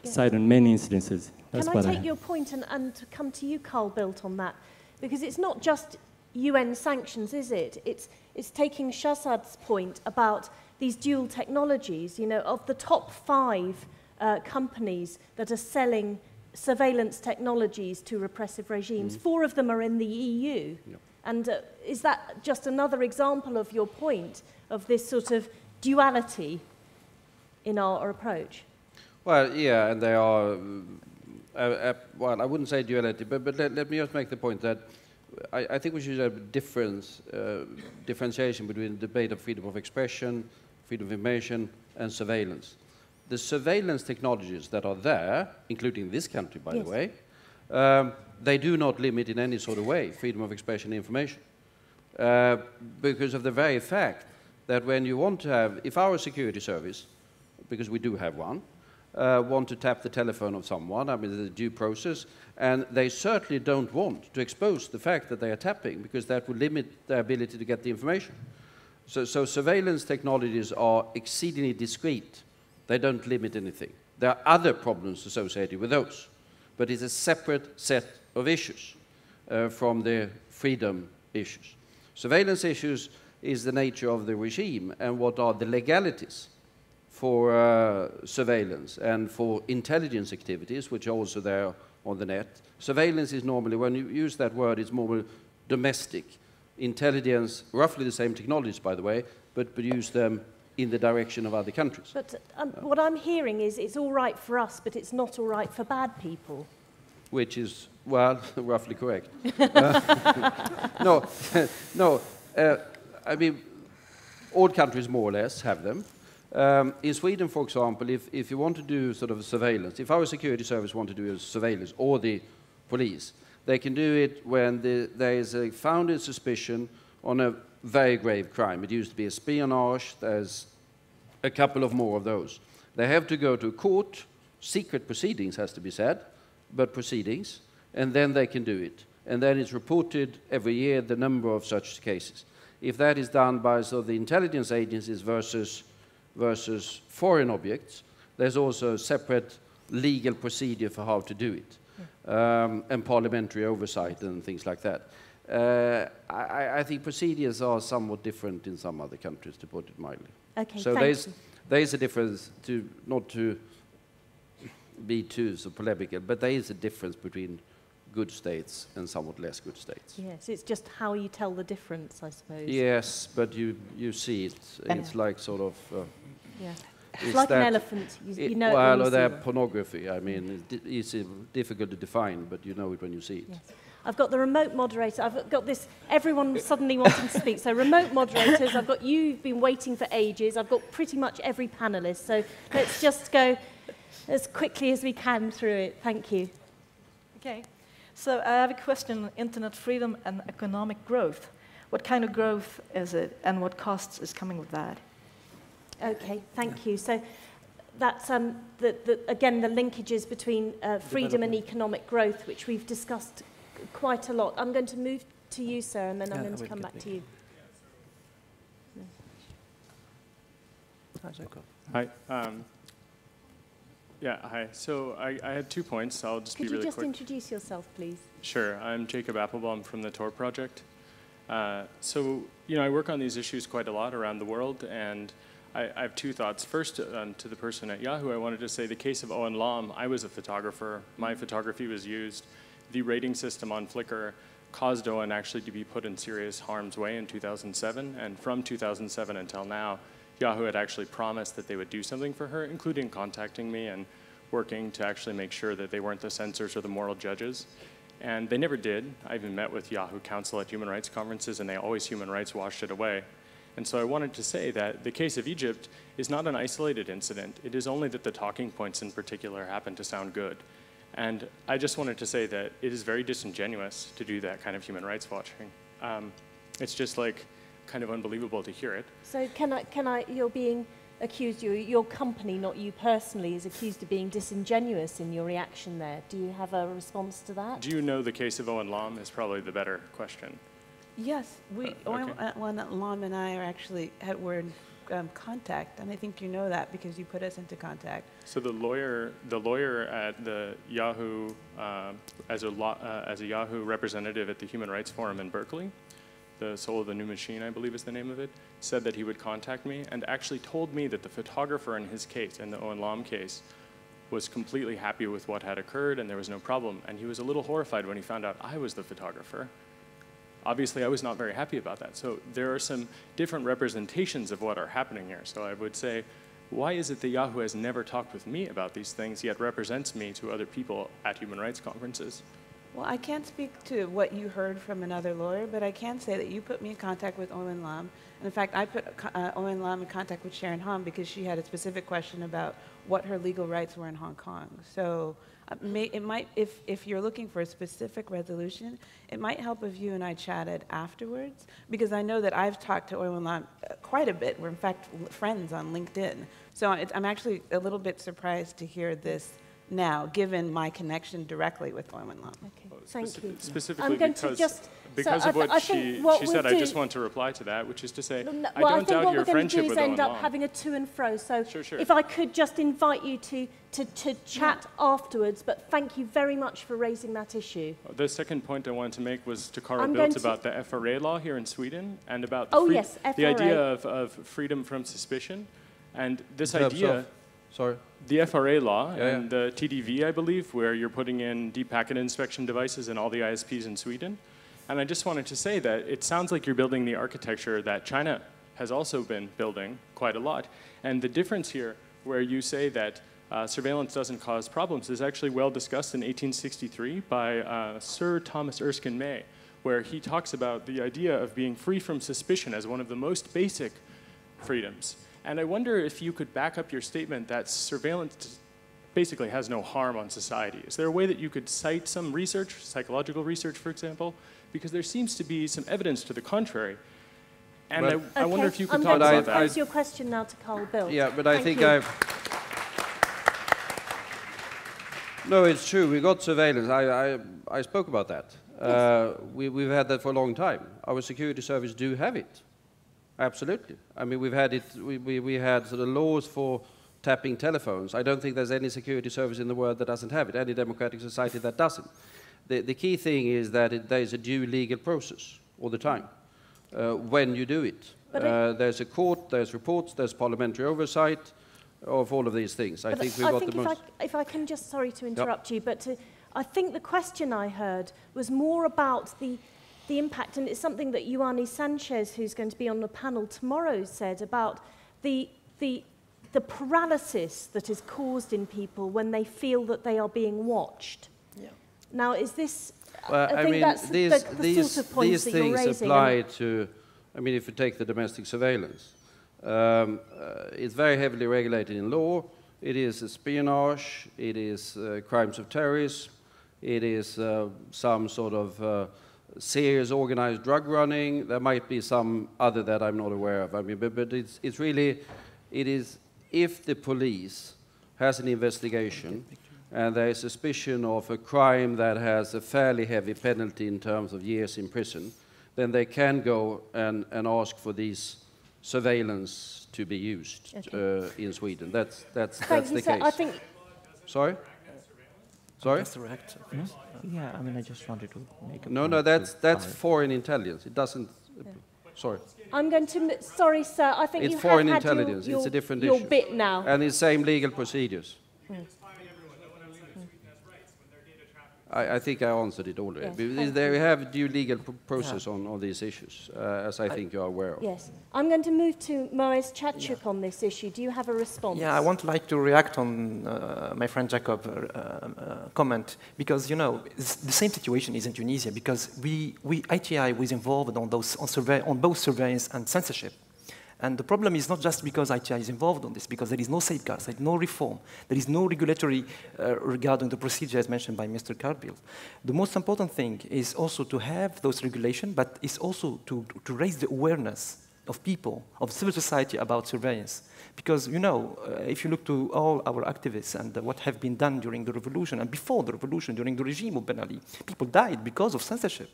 side on many incidences. That's Can I take your point and come to you, Carl Bildt, on that? Because it's not just UN sanctions, is it? It's taking Shahzad's point about these dual technologies. You know, of the top 5 companies that are selling surveillance technologies to repressive regimes, 4 of them are in the EU. Yep. And is that just another example of your point of this sort of duality in our approach? Well, yeah, and they are, well, I wouldn't say duality, but let me just make the point that I think we should have a differentiation between the debate of freedom of expression, freedom of information, and surveillance. The surveillance technologies that are there, including this country, by the way, they do not limit in any sort of way freedom of expression and information. Because of the very fact that when you want to have, if our security service, because we do have one, want to tap the telephone of someone, I mean, there's a due process, and they certainly don't want to expose the fact that they are tapping because that would limit their ability to get the information. So surveillance technologies are exceedingly discreet. They don't limit anything. There are other problems associated with those, but it's a separate set of issues from the freedom issues. Surveillance issues is the nature of the regime and what are the legalities for surveillance and for intelligence activities, which are also there on the net. Surveillance is normally, when you use that word, it's more domestic. Intelligence, roughly the same technologies, by the way, but use them in the direction of other countries. But what I'm hearing is it's all right for us, but it's not all right for bad people. Which is, well, roughly correct. I mean, all countries more or less have them. In Sweden, for example, if you want to do sort of surveillance, if our security service want to do a surveillance, or the police, they can do it when there is a founded suspicion on a very grave crime. It used to be espionage. There's a couple of more of those. They have to go to court. Secret proceedings has to be said, but proceedings, and then they can do it. And then it's reported every year the number of such cases. If that is done by the intelligence agencies versus foreign objects, there's also a separate legal procedure for how to do it, and parliamentary oversight and things like that. I think procedures are somewhat different in some other countries, to put it mildly. Okay, so there's a difference, not to be too so polemical, but there is a difference between good states and somewhat less good states. Yes, it's just how you tell the difference, I suppose. Yes, but you see it. It's like sort of... yeah. It's like an elephant. You know well, it or they're pornography. I mean, it's difficult to define, but you know it when you see it. Yes. I've got the remote moderator. I've got this, everyone suddenly wanting to speak. So remote moderators, I've got you've been waiting for ages. I've got pretty much every panelist. So let's just go as quickly as we can through it. Thank you. Okay. So I have a question on internet freedom and economic growth. What kind of growth is it, and what costs is coming with that? Okay, thank you. So that's, again, the linkages between freedom and economic growth, which we've discussed quite a lot. I'm going to move to you, sir, and then I'm going to come back to you. Hi. Hi. So I had 2 points. I'll just be really quick. Could you just introduce yourself, please? Sure. I'm Jacob Applebaum from the Tor Project. So, I work on these issues quite a lot around the world, and I have 2 thoughts. First, to the person at Yahoo, I wanted to say the case of Owen Lam, I was a photographer. My photography was used. The rating system on Flickr caused Owen actually to be put in serious harm's way in 2007, and from 2007 until now, Yahoo had actually promised that they would do something for her, including contacting me and working to actually make sure that they weren't the censors or the moral judges. And they never did. I even met with Yahoo Council at human rights conferences, and they always human rights washed it away. And so I wanted to say that the case of Egypt is not an isolated incident. It is only that the talking points in particular happen to sound good. And I just wanted to say that it is very disingenuous to do that kind of human rights watching. It's just like kind of unbelievable to hear it. So you're being accused, your company, not you personally, is accused of being disingenuous in your reaction there. Do you have a response to that? Do you know the case of Owen Lam is probably the better question. Yes, Owen Lam and I are actually we're in contact, and I think you know that because you put us into contact. So the lawyer at the Yahoo, as a Yahoo representative at the Human Rights Forum in Berkeley, the Soul of the New Machine, I believe is the name of it, said that he would contact me and actually told me that the photographer in his case, in the Owen Lam case, was completely happy with what had occurred and there was no problem. And he was a little horrified when he found out I was the photographer. Obviously, I was not very happy about that. So there are some different representations of what are happening here. So I would say, why is it that Yahoo has never talked with me about these things, yet represents me to other people at human rights conferences? Well, I can't speak to what you heard from another lawyer, but I can say that you put me in contact with Owen Lam. And in fact, I put Owen Lam in contact with Sharon Hom because she had a specific question about what her legal rights were in Hong Kong. So it might, if you're looking for a specific resolution, it might help if you and I chatted afterwards, because I know that I've talked to Owen Lam quite a bit. We're in fact friends on LinkedIn. So I'm actually a little bit surprised to hear this now, given my connection directly with Owen Lam. Okay, thank you. Specifically because of what she said, I just want to reply to that, which is to say, I don't doubt your friendship with Owen Lam. What we're going to do is end up having a to and fro. So sure. If I could just invite you to chat afterwards, but thank you very much for raising that issue. The second point I wanted to make was to Carl Bildt about the FRA law here in Sweden and about the idea of freedom from suspicion. And this idea... Sorry. The FRA law and the TDV, I believe, where you're putting in deep packet inspection devices in all the ISPs in Sweden. And I just wanted to say that it sounds like you're building the architecture that China has also been building quite a lot. And the difference here, where you say that surveillance doesn't cause problems, is actually well discussed in 1863 by Sir Thomas Erskine May, where he talks about the idea of being free from suspicion as one of the most basic freedoms. And I wonder if you could back up your statement that surveillance basically has no harm on society. Is there a way that you could cite some research, psychological research, for example? Because there seems to be some evidence to the contrary. And I wonder if you could talk about that. I'm going to pose your question now to Carl Bildt. Yeah, but I think No, it's true. We got surveillance. I spoke about that. Yes. We've had that for a long time. Our security service do have it. Absolutely. I mean, we've had it. We had sort of laws for tapping telephones. I don't think there's any security service in the world that doesn't have it. Any democratic society that doesn't. The key thing is that there is a due legal process all the time when you do it. There's a court, there's reports, there's parliamentary oversight of all of these things. I think we've got the most. If I can just, sorry to interrupt you, but I think the question I heard was more about the impact, and it's something that Ioannis Sanchez, who's going to be on the panel tomorrow, said about the paralysis that is caused in people when they feel that they are being watched. Yeah. Now, is this I think mean, that's the sort of points these that you're things raising. apply to, I mean, if you take the domestic surveillance, it's very heavily regulated in law. It is espionage, it is crimes of terrorism, it is some sort of serious organized drug running. There might be some other that I'm not aware of. I mean, but it's really, it is if the police has an investigation and there is suspicion of a crime that has a fairly heavy penalty in terms of years in prison, then they can go and ask for these surveillance to be used in Sweden. That's the case. I think. Sorry? Sorry? Yeah, I mean, I just wanted to make a No, that's foreign intelligence. It doesn't. Sorry. I'm going to. Sorry, sir. I think it's you foreign have had intelligence. your, it's a different your issue. bit now. And the same legal procedures. I think I answered it already. Yes, they have due legal process on these issues, as I think you are aware of. Yes. I'm going to move to Moez Chakchouk on this issue. Do you have a response? Yeah, I would like to react on my friend Jacob's comment, because, you know, the same situation is in Tunisia, because ITI was involved on both surveillance and censorship. And the problem is not just because ITI is involved on this, because there is no safeguards, there is no reform, there is no regulatory regarding the procedure as mentioned by Mr. Bildt. The most important thing is also to have those regulations, but it's also to raise the awareness of people, of civil society about surveillance. Because, you know, if you look to all our activists and what have been done during the revolution and before the revolution, during the regime of Ben Ali, people died because of censorship.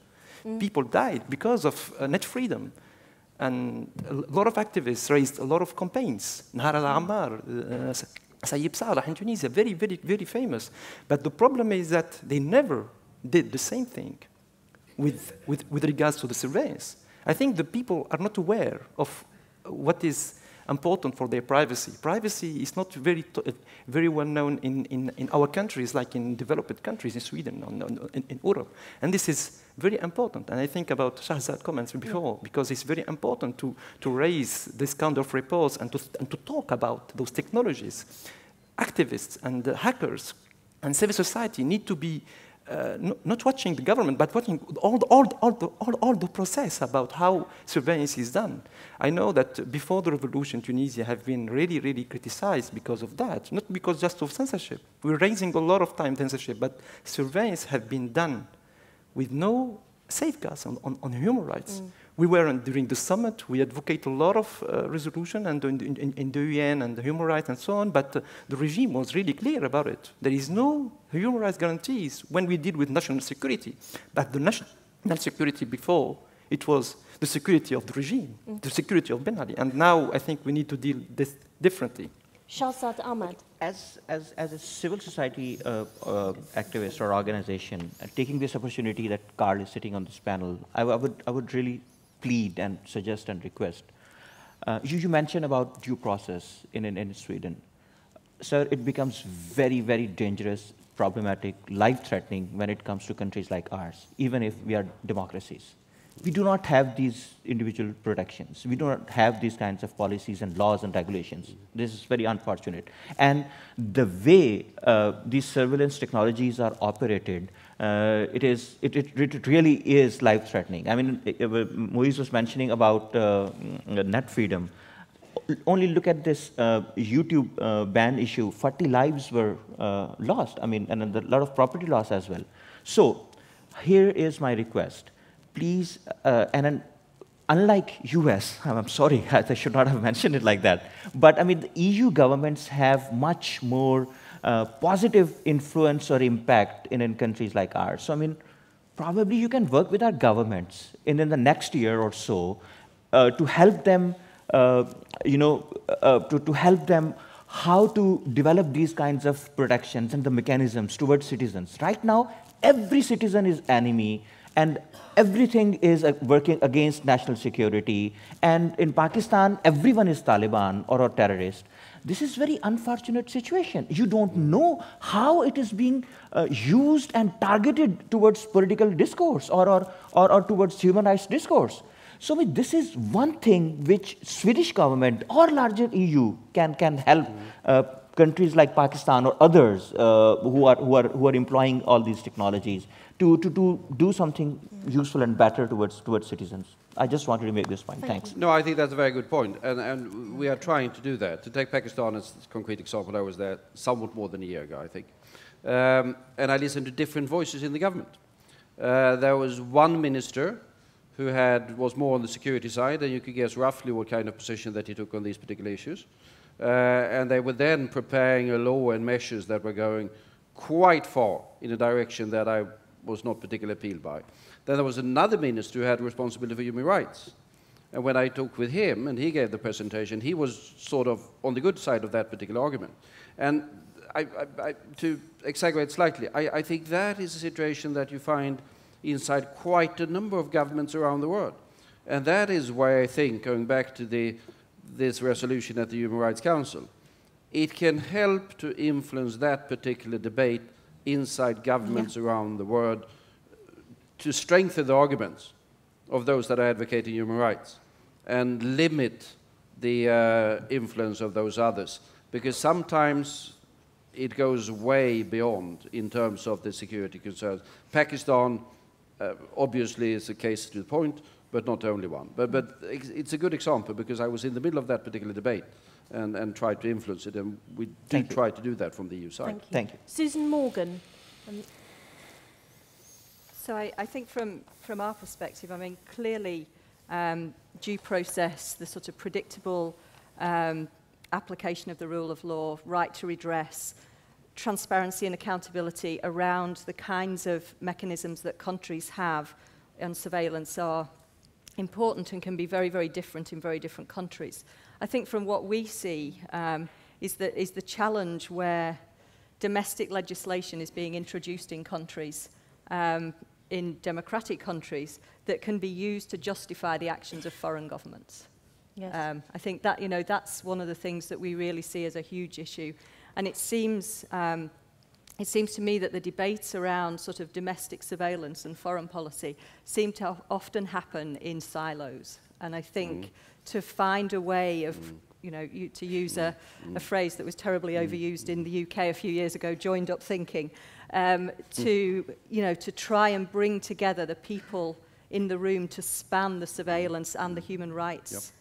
People died because of net freedom. And a lot of activists raised a lot of campaigns. Nahar al-Ammar, Sayyid Saleh in Tunisia, very, very, very famous. But the problem is that they never did the same thing with regards to the surveillance. I think the people are not aware of what is important for their privacy. Privacy is not very well known in our countries, like in developed countries, in Sweden, in Europe. And this is very important. And I think about Shahzad's comments before, because it's very important to raise this kind of reports and to talk about those technologies. Activists and hackers and civil society need to be not watching the government, but watching all the process about how surveillance is done. I know that before the revolution, Tunisia have been really, really criticized because of that, not because just of censorship. We're raising a lot of time censorship, but surveillance have been done with no safeguards on human rights. We were, during the summit, we advocate a lot of resolution and in the UN and the human rights and so on, but the regime was really clear about it. There is no human rights guarantees when we deal with national security. But the national security before, it was the security of the regime, the security of Ben Ali. And now I think we need to deal this differently. Shahzad Ahmad. As a civil society activist or organization, taking this opportunity that Carl is sitting on this panel, I would really plead and suggest and request. You mentioned about due process in Sweden. Sir, it becomes very, very dangerous, problematic, life-threatening when it comes to countries like ours, even if we are democracies. We do not have these individual protections. We do not have these kinds of policies and laws and regulations. This is very unfortunate. And the way these surveillance technologies are operated, it really is life-threatening. I mean, Moez was mentioning about net freedom. Only look at this YouTube ban issue. 40 lives were lost. I mean, and a lot of property loss as well. So here is my request. Please, and unlike US, I'm sorry, I should not have mentioned it like that, but I mean, the EU governments have much more positive influence or impact in countries like ours. So I mean, probably you can work with our governments in the next year or so to help them, to help them how to develop these kinds of protections and the mechanisms towards citizens. Right now, every citizen is enemy, and everything is working against national security. And in Pakistan, everyone is Taliban or a terrorist. This is a very unfortunate situation. You don't know how it is being used and targeted towards political discourse or towards human rights discourse. So this is one thing which Swedish government or larger EU can help countries like Pakistan or others who are employing all these technologies to do something useful and better towards citizens. I just wanted to make this point. Thanks. No, I think that's a very good point, and we are trying to do that. To take Pakistan as a concrete example, I was there somewhat more than a year ago, I think, and I listened to different voices in the government. There was one minister who was more on the security side, and you could guess roughly what kind of position that he took on these particular issues. And they were then preparing a law and measures that were going quite far in a direction that I was not particularly appealed by. Then there was another minister who had responsibility for human rights. And when I talked with him and he gave the presentation, he was sort of on the good side of that particular argument. And to exaggerate slightly, I think that is a situation that you find inside quite a number of governments around the world. And that is why I think, going back to this resolution at the Human Rights Council, it can help to influence that particular debate inside governments around the world to strengthen the arguments of those that are advocating human rights and limit the influence of those others. Because sometimes it goes way beyond in terms of the security concerns. Pakistan obviously is a case to the point, but not only one. But it's a good example because I was in the middle of that particular debate and tried to influence it, and we did try to do that from the EU side. Thank you. Susan Morgan. So I think from our perspective, I mean, clearly due process, the sort of predictable application of the rule of law, right to redress, transparency and accountability around the kinds of mechanisms that countries have on surveillance are important and can be very, very different in very different countries. I think from what we see is the challenge where domestic legislation is being introduced in countries, in democratic countries, that can be used to justify the actions of foreign governments. Yes. I think that, you know, that's one of the things that we really see as a huge issue. And it seems to me that the debates around sort of domestic surveillance and foreign policy seem to often happen in silos. And I think to find a way of, you know, to use a phrase that was terribly overused in the UK a few years ago, joined up thinking, to try and bring together the people in the room to span the surveillance and the human rights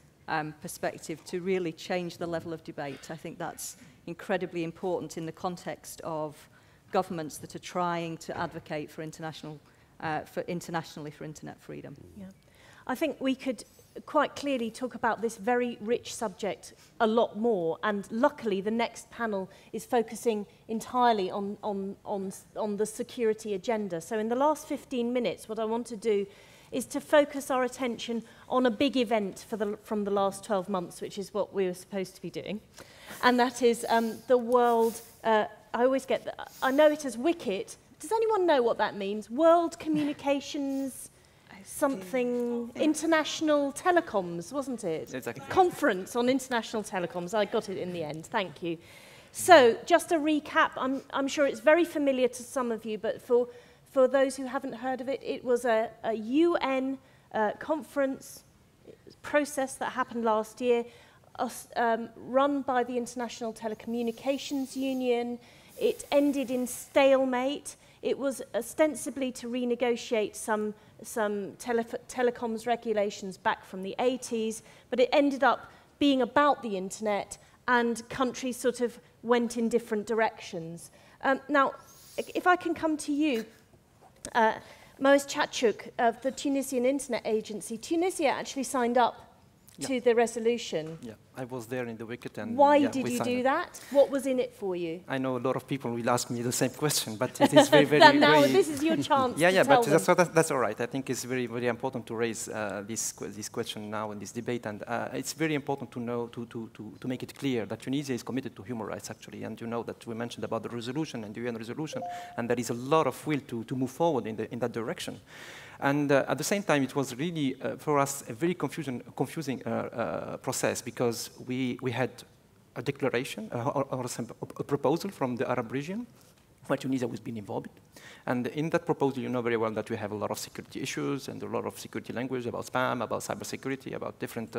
perspective to really change the level of debate. I think that's incredibly important in the context of governments that are trying to advocate for internationally for internet freedom. Yeah. I think we could quite clearly talk about this very rich subject a lot more, and luckily the next panel is focusing entirely on the security agenda. So in the last 15 minutes, what I want to do is to focus our attention on a big event from the last 12 months, which is what we were supposed to be doing. And that is the World, I always get that, I know it as WCIT. Does anyone know what that means? World Communications something, International Telecoms, wasn't it? Exactly. Conference on International Telecoms. I got it in the end, thank you. So just a recap, I'm sure it's very familiar to some of you, but for those who haven't heard of it, it was a UN conference process that happened last year, run by the International Telecommunications Union. It ended in stalemate. It was ostensibly to renegotiate some telecoms regulations back from the 80s, but it ended up being about the internet, and countries sort of went in different directions. Now, if I can come to you, Moez Chakchouk of the Tunisian Internet Agency. Tunisia actually signed up to the resolution. Yeah, I was there in the WCIT. And why did you do that? What was in it for you? I know a lot of people will ask me the same question, but it is very, very... Now this is your chance to tell them. That's all right. I think it's very, very important to raise this question now in this debate, and it's very important to know, to make it clear that Tunisia is committed to human rights, actually, and you know that we mentioned about the resolution and the UN resolution, and there is a lot of will to move forward in that direction. And at the same time, it was really, for us, a very confusing process, because we had a declaration, or a proposal from the Arab region, where Tunisia was being involved. And in that proposal, you know very well that we have a lot of security issues and a lot of security language about spam, about cybersecurity, about different...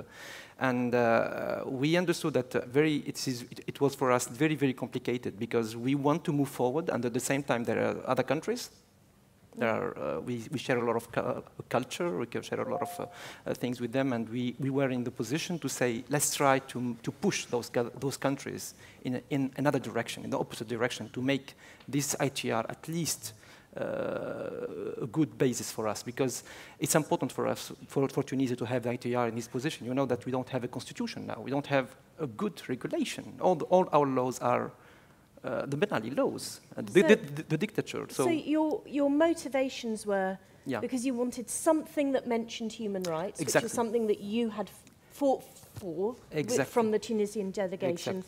we understood that it was for us very, very complicated, because we want to move forward, and at the same time, there are other countries There are, we share a lot of culture, we share a lot of things with them, and we were in the position to say, let's try to push those countries in another direction, in the opposite direction, to make this ITR at least a good basis for us, because it's important for us, for Tunisia to have the ITR in this position. You know that we don't have a constitution now. We don't have a good regulation. All our laws are the Ben Ali laws, the dictature. So your motivations were because you wanted something that mentioned human rights, exactly. which is something that you had fought for from the Tunisian delegation,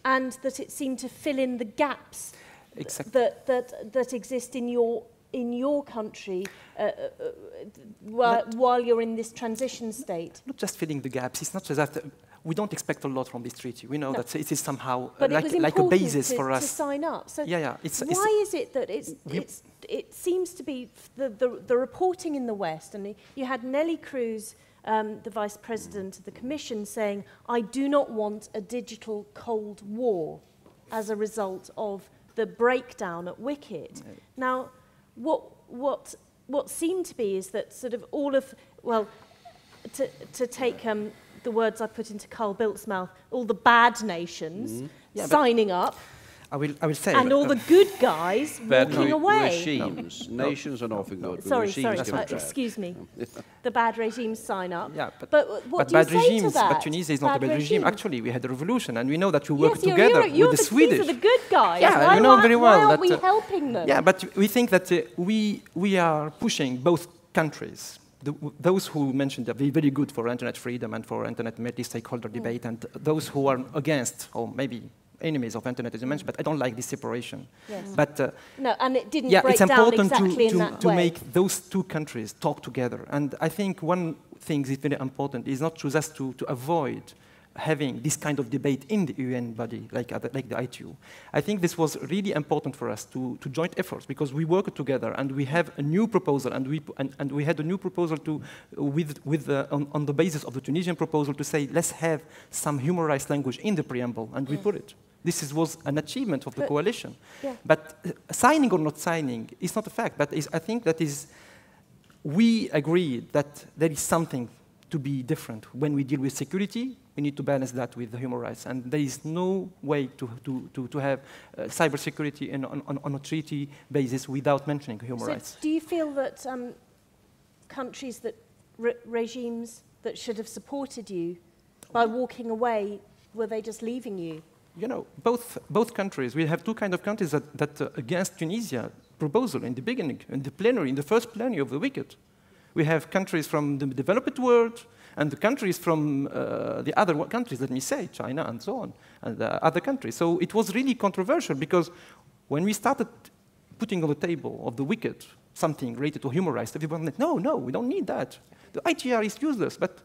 and that it seemed to fill in the gaps that exist in your country while you're in this transition state. Not just filling the gaps. It's not just that. We don't expect a lot from this treaty. We know that it is somehow like a basis for us to sign up. So why is it that it seems to be the reporting in the West, and you had Nelly Cruz, the Vice President of the Commission, saying, "I do not want a digital Cold War as a result of the breakdown at Wicked." Now, what seemed to be is that sort of all of, well, to take the words I put into Carl Bildt's mouth, all the bad nations signing up, I will say, and all the good guys walking away. Regimes. Nations are often good. Sorry, excuse me. The bad regimes sign up. Yeah, but what do you say to that? But Tunisia is not a bad regime. Actually, we had a revolution, and we know that we work together with the Swedish. These are the good guys. Yeah, you know very well. Why aren't we helping them? Yeah, but we think that we are pushing both countries. Those who mentioned that they're very good for internet freedom and for internet multi-stakeholder debate, and those who are against, or maybe enemies of internet, as you mentioned, but I don't like this separation. Yes. But no, and it didn't break it's important down exactly in that way. to make those two countries talk together. And I think one thing is very important is not just to avoid having this kind of debate in the UN body, like the ITU. I think this was really important for us to joint efforts, because we work together and we have a new proposal, and we had a new proposal on the basis of the Tunisian proposal to say, let's have some human rights language in the preamble, and we put it. This was an achievement of the coalition. Yeah. But signing or not signing is not a fact, but I think that we agree that there is something to be different. When we deal with security, we need to balance that with the human rights. And there is no way to have cybersecurity on a treaty basis without mentioning human rights. Do you feel that countries that, regimes that should have supported you by walking away, were they just leaving you? You know, both countries, we have two kinds of countries that against Tunisia proposal in the beginning, in the plenary, in the first plenary of the Wicked. We have countries from the developed world, and the countries from the other countries, let me say, China and so on, and other countries. So it was really controversial, because when we started putting on the table of the Wicked something related to human rights, everyone said, no, we don't need that. The ITR is useless, but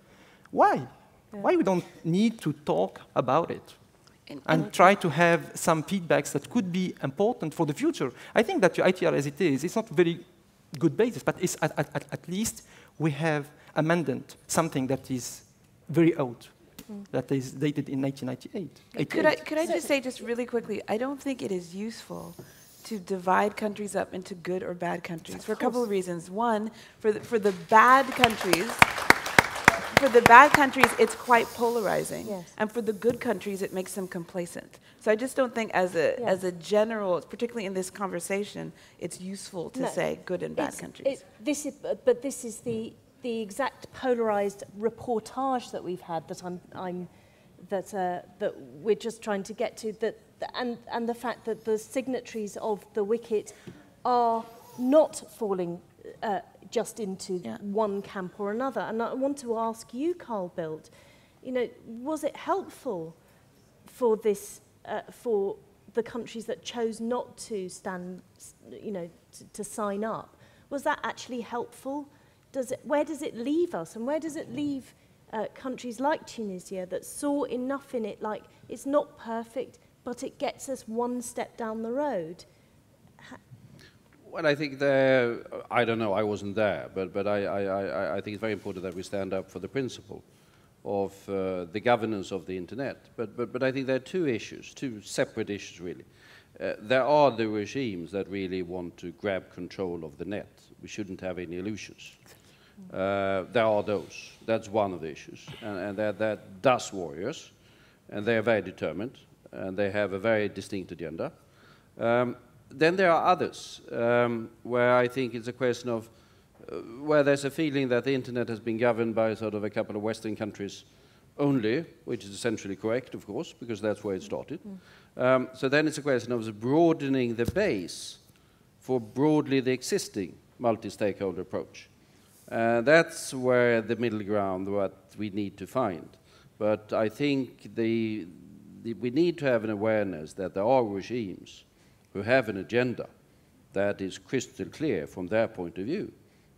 why? Yeah. Why we don't need to talk about it? And try to have some feedbacks that could be important for the future. I think that the ITR as it is, it's not a very good basis, but it's at least we have amended something that is very old, that is dated in 1998. Could I just say just really quickly, I don't think it is useful to divide countries up into good or bad countries for a couple of reasons. One, for the bad countries, it's quite polarizing. Yes. And for the good countries, it makes them complacent. So I just don't think as a general, particularly in this conversation, it's useful to say good and bad countries. This is the exact polarized reportage that we've had that we're just trying to get to, and the fact that the signatories of the Wicked are not falling just into one camp or another. And I want to ask you, Carl Bildt, was it helpful for this, for the countries that chose not to stand, to sign up? Was that actually helpful? Where does it leave us, and where does it leave countries like Tunisia that saw enough in it, like it's not perfect, but it gets us one step down the road? Well, I think I don't know, I wasn't there, but I think it's very important that we stand up for the principle of the governance of the internet. But I think there are two separate issues really. there are the regimes that really want to grab control of the net. We shouldn't have any illusions. There are those. That's one of the issues. And that does warriors, and they are very determined, and they have a very distinct agenda. Then there are others, where I think it's a question of where there's a feeling that the internet has been governed by sort of a couple of Western countries only, which is essentially correct, of course, because that's where it started. So then it's a question of broadening the base for broadly the existing multi-stakeholder approach. That's where the middle ground, what we need to find. But I think we need to have an awareness that there are regimes who have an agenda that is crystal clear from their point of view,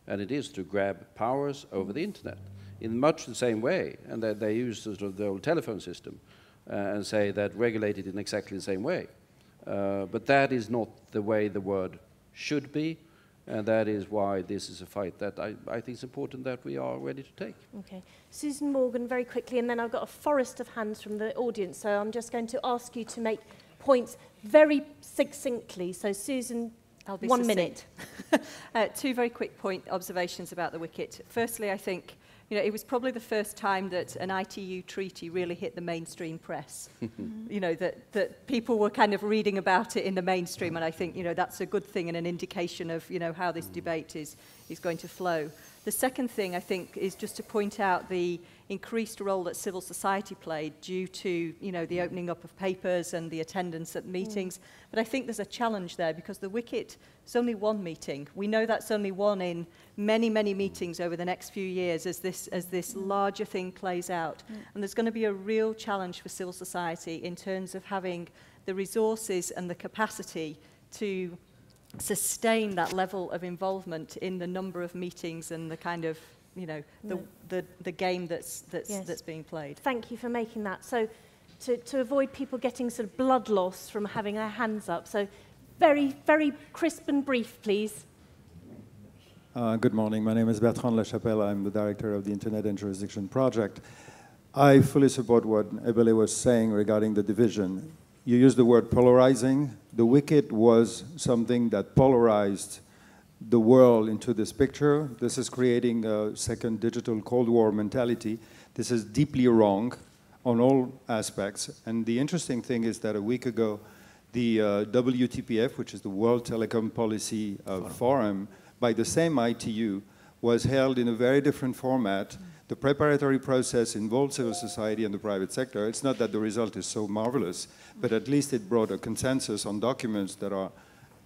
and it is to grab powers over the internet in much the same way, and that they use sort of the old telephone system and say that regulate it in exactly the same way. But that is not the way the world should be, and that is why this is a fight that I think is important that we are ready to take. Okay. Susan Morgan, very quickly, and then I've got a forest of hands from the audience, so I'm just going to ask you to make points very succinctly. So Susan, I'll be 1 minute. Two very quick observations about the wicket. Firstly, I think it was probably the first time that an ITU treaty really hit the mainstream press. That people were kind of reading about it in the mainstream, and I think that's a good thing and an indication of how this debate is going to flow. The second thing I think is just to point out the increased role that civil society played due to the opening up of papers and the attendance at meetings. But I think there's a challenge there because the wicket is only one meeting. We know that's only one in many, many meetings over the next few years as this larger thing plays out. And there's going to be a real challenge for civil society in terms of having the resources and the capacity to sustain that level of involvement in the number of meetings and the kind of the game that's being played. Thank you for making that. So to avoid people getting sort of blood loss from having their hands up, so very, very crisp and brief, please. Good morning. My name is Bertrand Lachapelle. I'm the director of the Internet and Jurisdiction Project. I fully support what Ebele was saying regarding the division. You used the word polarizing. The wicket was something that polarized the world into this picture. This is creating a second digital Cold War mentality. This is deeply wrong on all aspects. And the interesting thing is that a week ago, the WTPF, which is the World Telecom Policy Forum, by the same ITU, was held in a very different format. The preparatory process involved civil society and the private sector. It's not that the result is so marvelous, but at least it brought a consensus on documents that are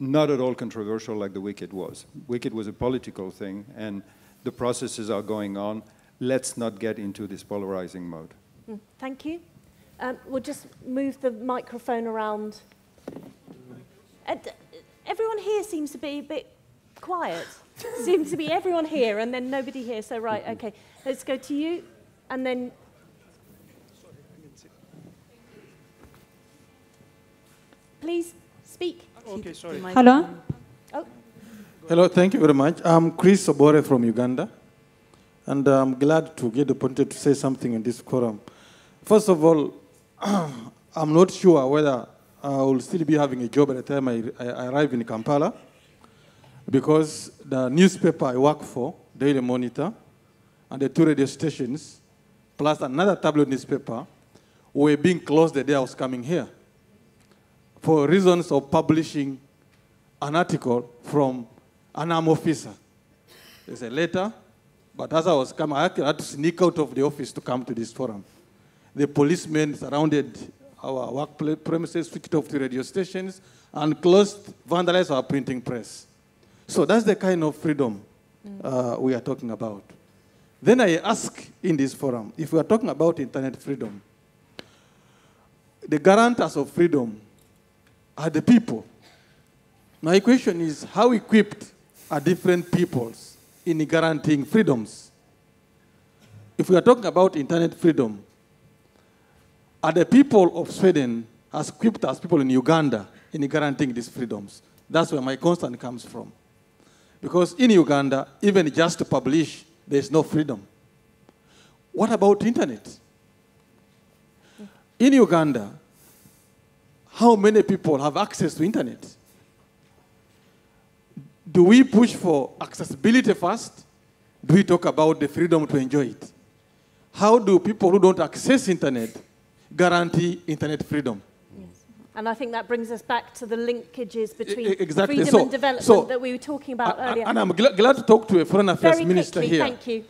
not at all controversial like the wicket was. Wicket was a political thing, and the processes are going on. Let's not get into this polarizing mode. Thank you. We'll just move the microphone around. Everyone here seems to be a bit quiet. Seems to be everyone here and then nobody here. So right, okay. Let's go to you, and then. Please speak. Okay, sorry. Hello. Oh. Hello, thank you very much. I'm Chris Obore from Uganda, and I'm glad to get the opportunity to say something in this forum. First of all, I'm not sure whether I will still be having a job by the time I arrive in Kampala, because the newspaper I work for, Daily Monitor, and the 2 radio stations, plus another tabloid newspaper, were being closed the day I was coming here, for reasons of publishing an article from an armed officer. There's a letter, but as I was coming, I had to sneak out of the office to come to this forum. The policemen surrounded our work premises, switched off the radio stations, and vandalized our printing press. So that's the kind of freedom we are talking about. Then I ask in this forum, if we are talking about internet freedom, the guarantors of freedom are the people. My question is, how equipped are different peoples in guaranteeing freedoms? If we are talking about internet freedom, are the people of Sweden as equipped as people in Uganda in guaranteeing these freedoms? That's where my concern comes from. Because in Uganda, even just to publish, there's no freedom. What about internet? In Uganda, how many people have access to internet? Do we push for accessibility first? Do we talk about the freedom to enjoy it? How do people who don't access internet guarantee internet freedom? And I think that brings us back to the linkages between Exactly. freedom and development that we were talking about earlier. And I'm glad to talk to a foreign affairs minister here. Thank you.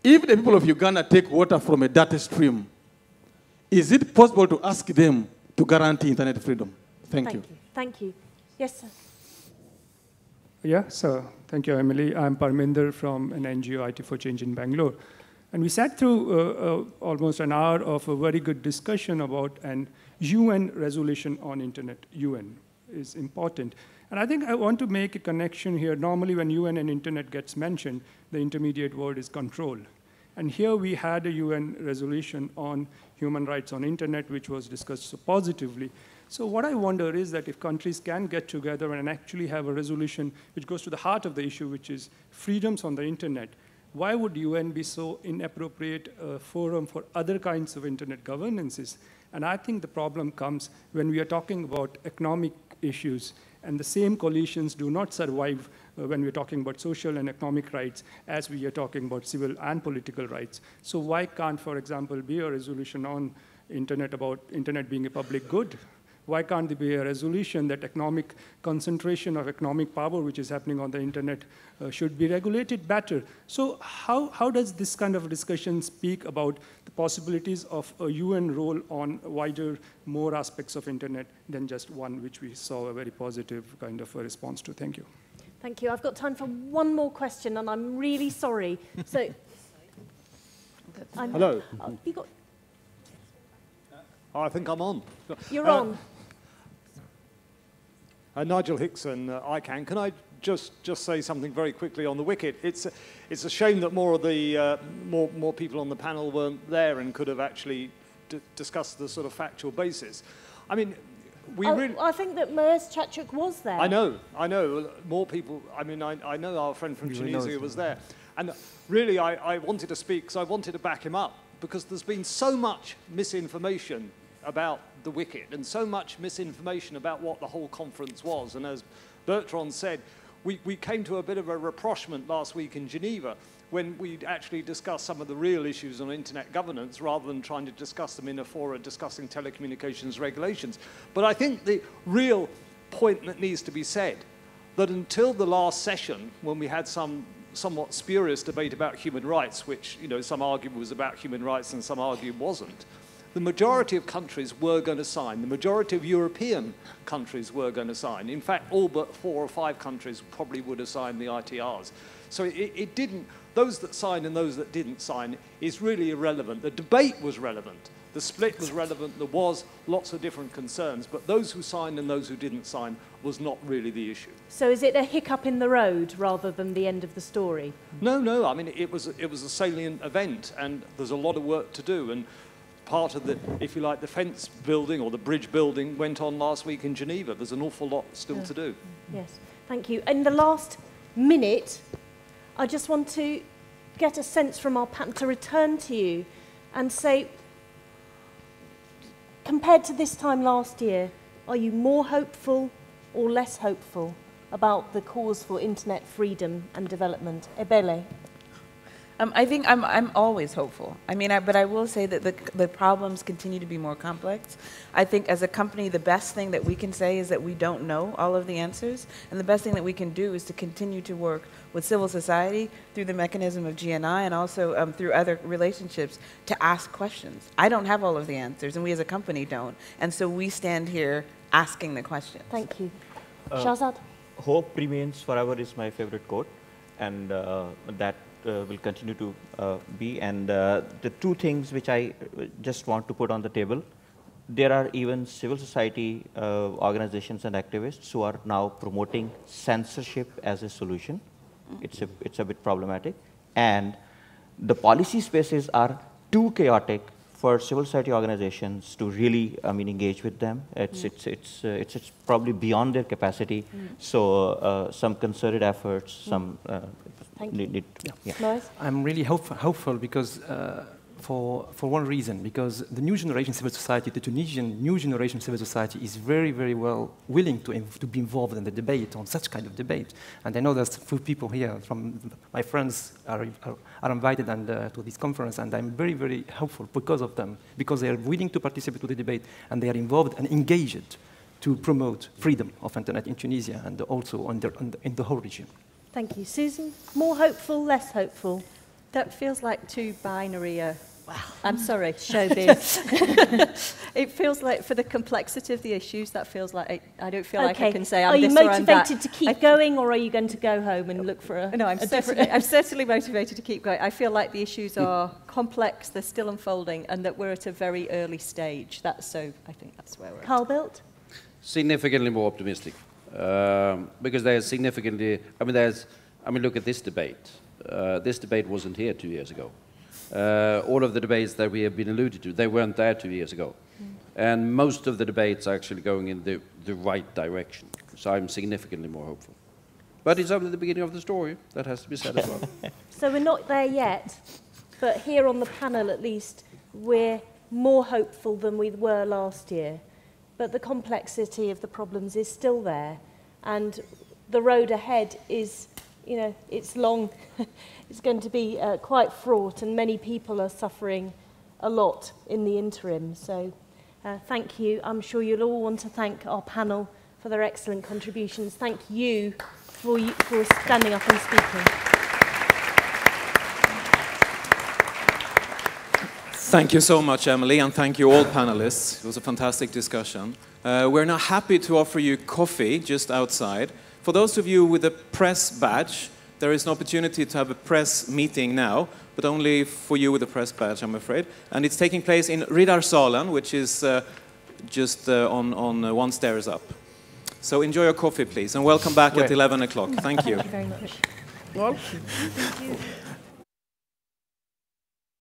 If the people of Uganda take water from a dirty stream, is it possible to ask them to guarantee internet freedom? Thank you. Thank you. Yes, sir. Yeah, so thank you, Emily. I'm Parminder from an NGO, IT for Change in Bangalore. And we sat through almost an hour of a very good discussion about an UN resolution on internet. UN is important. And I think I want to make a connection here. Normally when UN and internet gets mentioned, the intermediate word is control. And here we had a UN resolution on human rights on internet, which was discussed so positively. So what I wonder is that if countries can get together and actually have a resolution which goes to the heart of the issue, which is freedoms on the internet, why would UN be so inappropriate forum for other kinds of internet governances? And I think the problem comes when we are talking about economic issues, and the same coalitions do not survive when we're talking about social and economic rights as we are talking about civil and political rights. So why can't, for example, be a resolution on internet about internet being a public good? Why can't there be a resolution that economic concentration of economic power, which is happening on the internet, should be regulated better? So how does this kind of discussion speak about the possibilities of a UN role on wider, more aspects of internet than just one, which we saw a very positive kind of a response to? Thank you. Thank you. I've got time for one more question, and I'm really sorry. So, hello. You got. I think I'm on. You're on. Nigel Hickson, ICANN. Can I just say something very quickly on the Wicket? It's a shame that more of the more people on the panel weren't there and could have actually discussed the sort of factual basis. I mean, I think that Moez Chakchouk was there. I know. More people. I mean, I know our friend from Tunisia was there, and really, I wanted to speak because I wanted to back him up because there's been so much misinformation about the Wicket and so much misinformation about what the whole conference was. And as Bertrand said, we came to a bit of a rapprochement last week in Geneva when we actually discussed some of the real issues on internet governance rather than trying to discuss them in a fora discussing telecommunications regulations. But I think the real point that needs to be said, that until the last session, when we had some somewhat spurious debate about human rights, which some argued was about human rights and some argued wasn't, the majority of countries were going to sign. The majority of European countries were going to sign. In fact, all but 4 or 5 countries probably would have signed the ITRs. So it didn't, those that signed and those that didn't sign is really irrelevant. The debate was relevant. The split was relevant. There was lots of different concerns. But those who signed and those who didn't sign was not really the issue. So is it a hiccup in the road rather than the end of the story? No. I mean, it was a salient event, and there's a lot of work to do. And part of the, if you like, the fence building or the bridge building went on last week in Geneva. There's an awful lot still to do. Yes, thank you. In the last minute, I just want to get a sense from our panel to return to you and say, compared to this time last year, are you more hopeful or less hopeful about the cause for internet freedom and development? Ebele. I think I'm always hopeful. I mean, but I will say that the problems continue to be more complex. I think as a company, the best thing that we can say is that we don't know all of the answers, and the best thing that we can do is to continue to work with civil society through the mechanism of GNI and also through other relationships to ask questions. I don't have all of the answers, and we as a company don't, and so we stand here asking the questions. Thank you. Shahzad? Hope remains forever is my favorite quote, and that will continue to be. And the two things which I just want to put on the table, there are even civil society organizations and activists who are now promoting censorship as a solution. It's a bit problematic. And the policy spaces are too chaotic for civil society organizations to really, engage with them. It's probably beyond their capacity. So some concerted efforts, some I'm really hopeful because for one reason, because the new generation civil society, the Tunisian new generation civil society, is very, very well willing to be involved in the debate, on such kind of debate. And I know there's a few people here from my friends are invited to this conference, and I'm very, very helpful because of them, because they are willing to participate to the debate, and they are involved and engaged to promote freedom of internet in Tunisia and also in the whole region. Thank you. Susan, more hopeful, less hopeful? That feels like too binary. I'm sorry, showbiz. It feels like for the complexity of the issues, that feels like I don't feel like I can say I'm this or I'm that. Are you motivated to keep going, or are you going to go home and look for a No, I'm certainly motivated to keep going. I feel like the issues are complex, they're still unfolding, and that we're at a very early stage. I think that's where we're at. Bildt? Significantly more optimistic. Because there's significantly, look at this debate. This debate wasn't here 2 years ago. All of the debates that we have been alluded to, they weren't there 2 years ago. And most of the debates are actually going in the right direction. So I'm significantly more hopeful. But it's only the beginning of the story. That has to be said as well. So we're not there yet, but here on the panel at least, we're more hopeful than we were last year. But the complexity of the problems is still there. And the road ahead is, it's long. It's going to be quite fraught, and many people are suffering a lot in the interim. So thank you. I'm sure you'll all want to thank our panel for their excellent contributions. Thank you for standing up and speaking. Thank you so much, Emily, and thank you all panelists. It was a fantastic discussion. We're now happy to offer you coffee just outside. For those of you with a press badge, there is an opportunity to have a press meeting now, but only for you with a press badge, I'm afraid. And it's taking place in Riddarsalen, which is just on one stairs up. So enjoy your coffee, please, and welcome back at 11 o'clock. Thank you. Thank you very much. Well, thank you.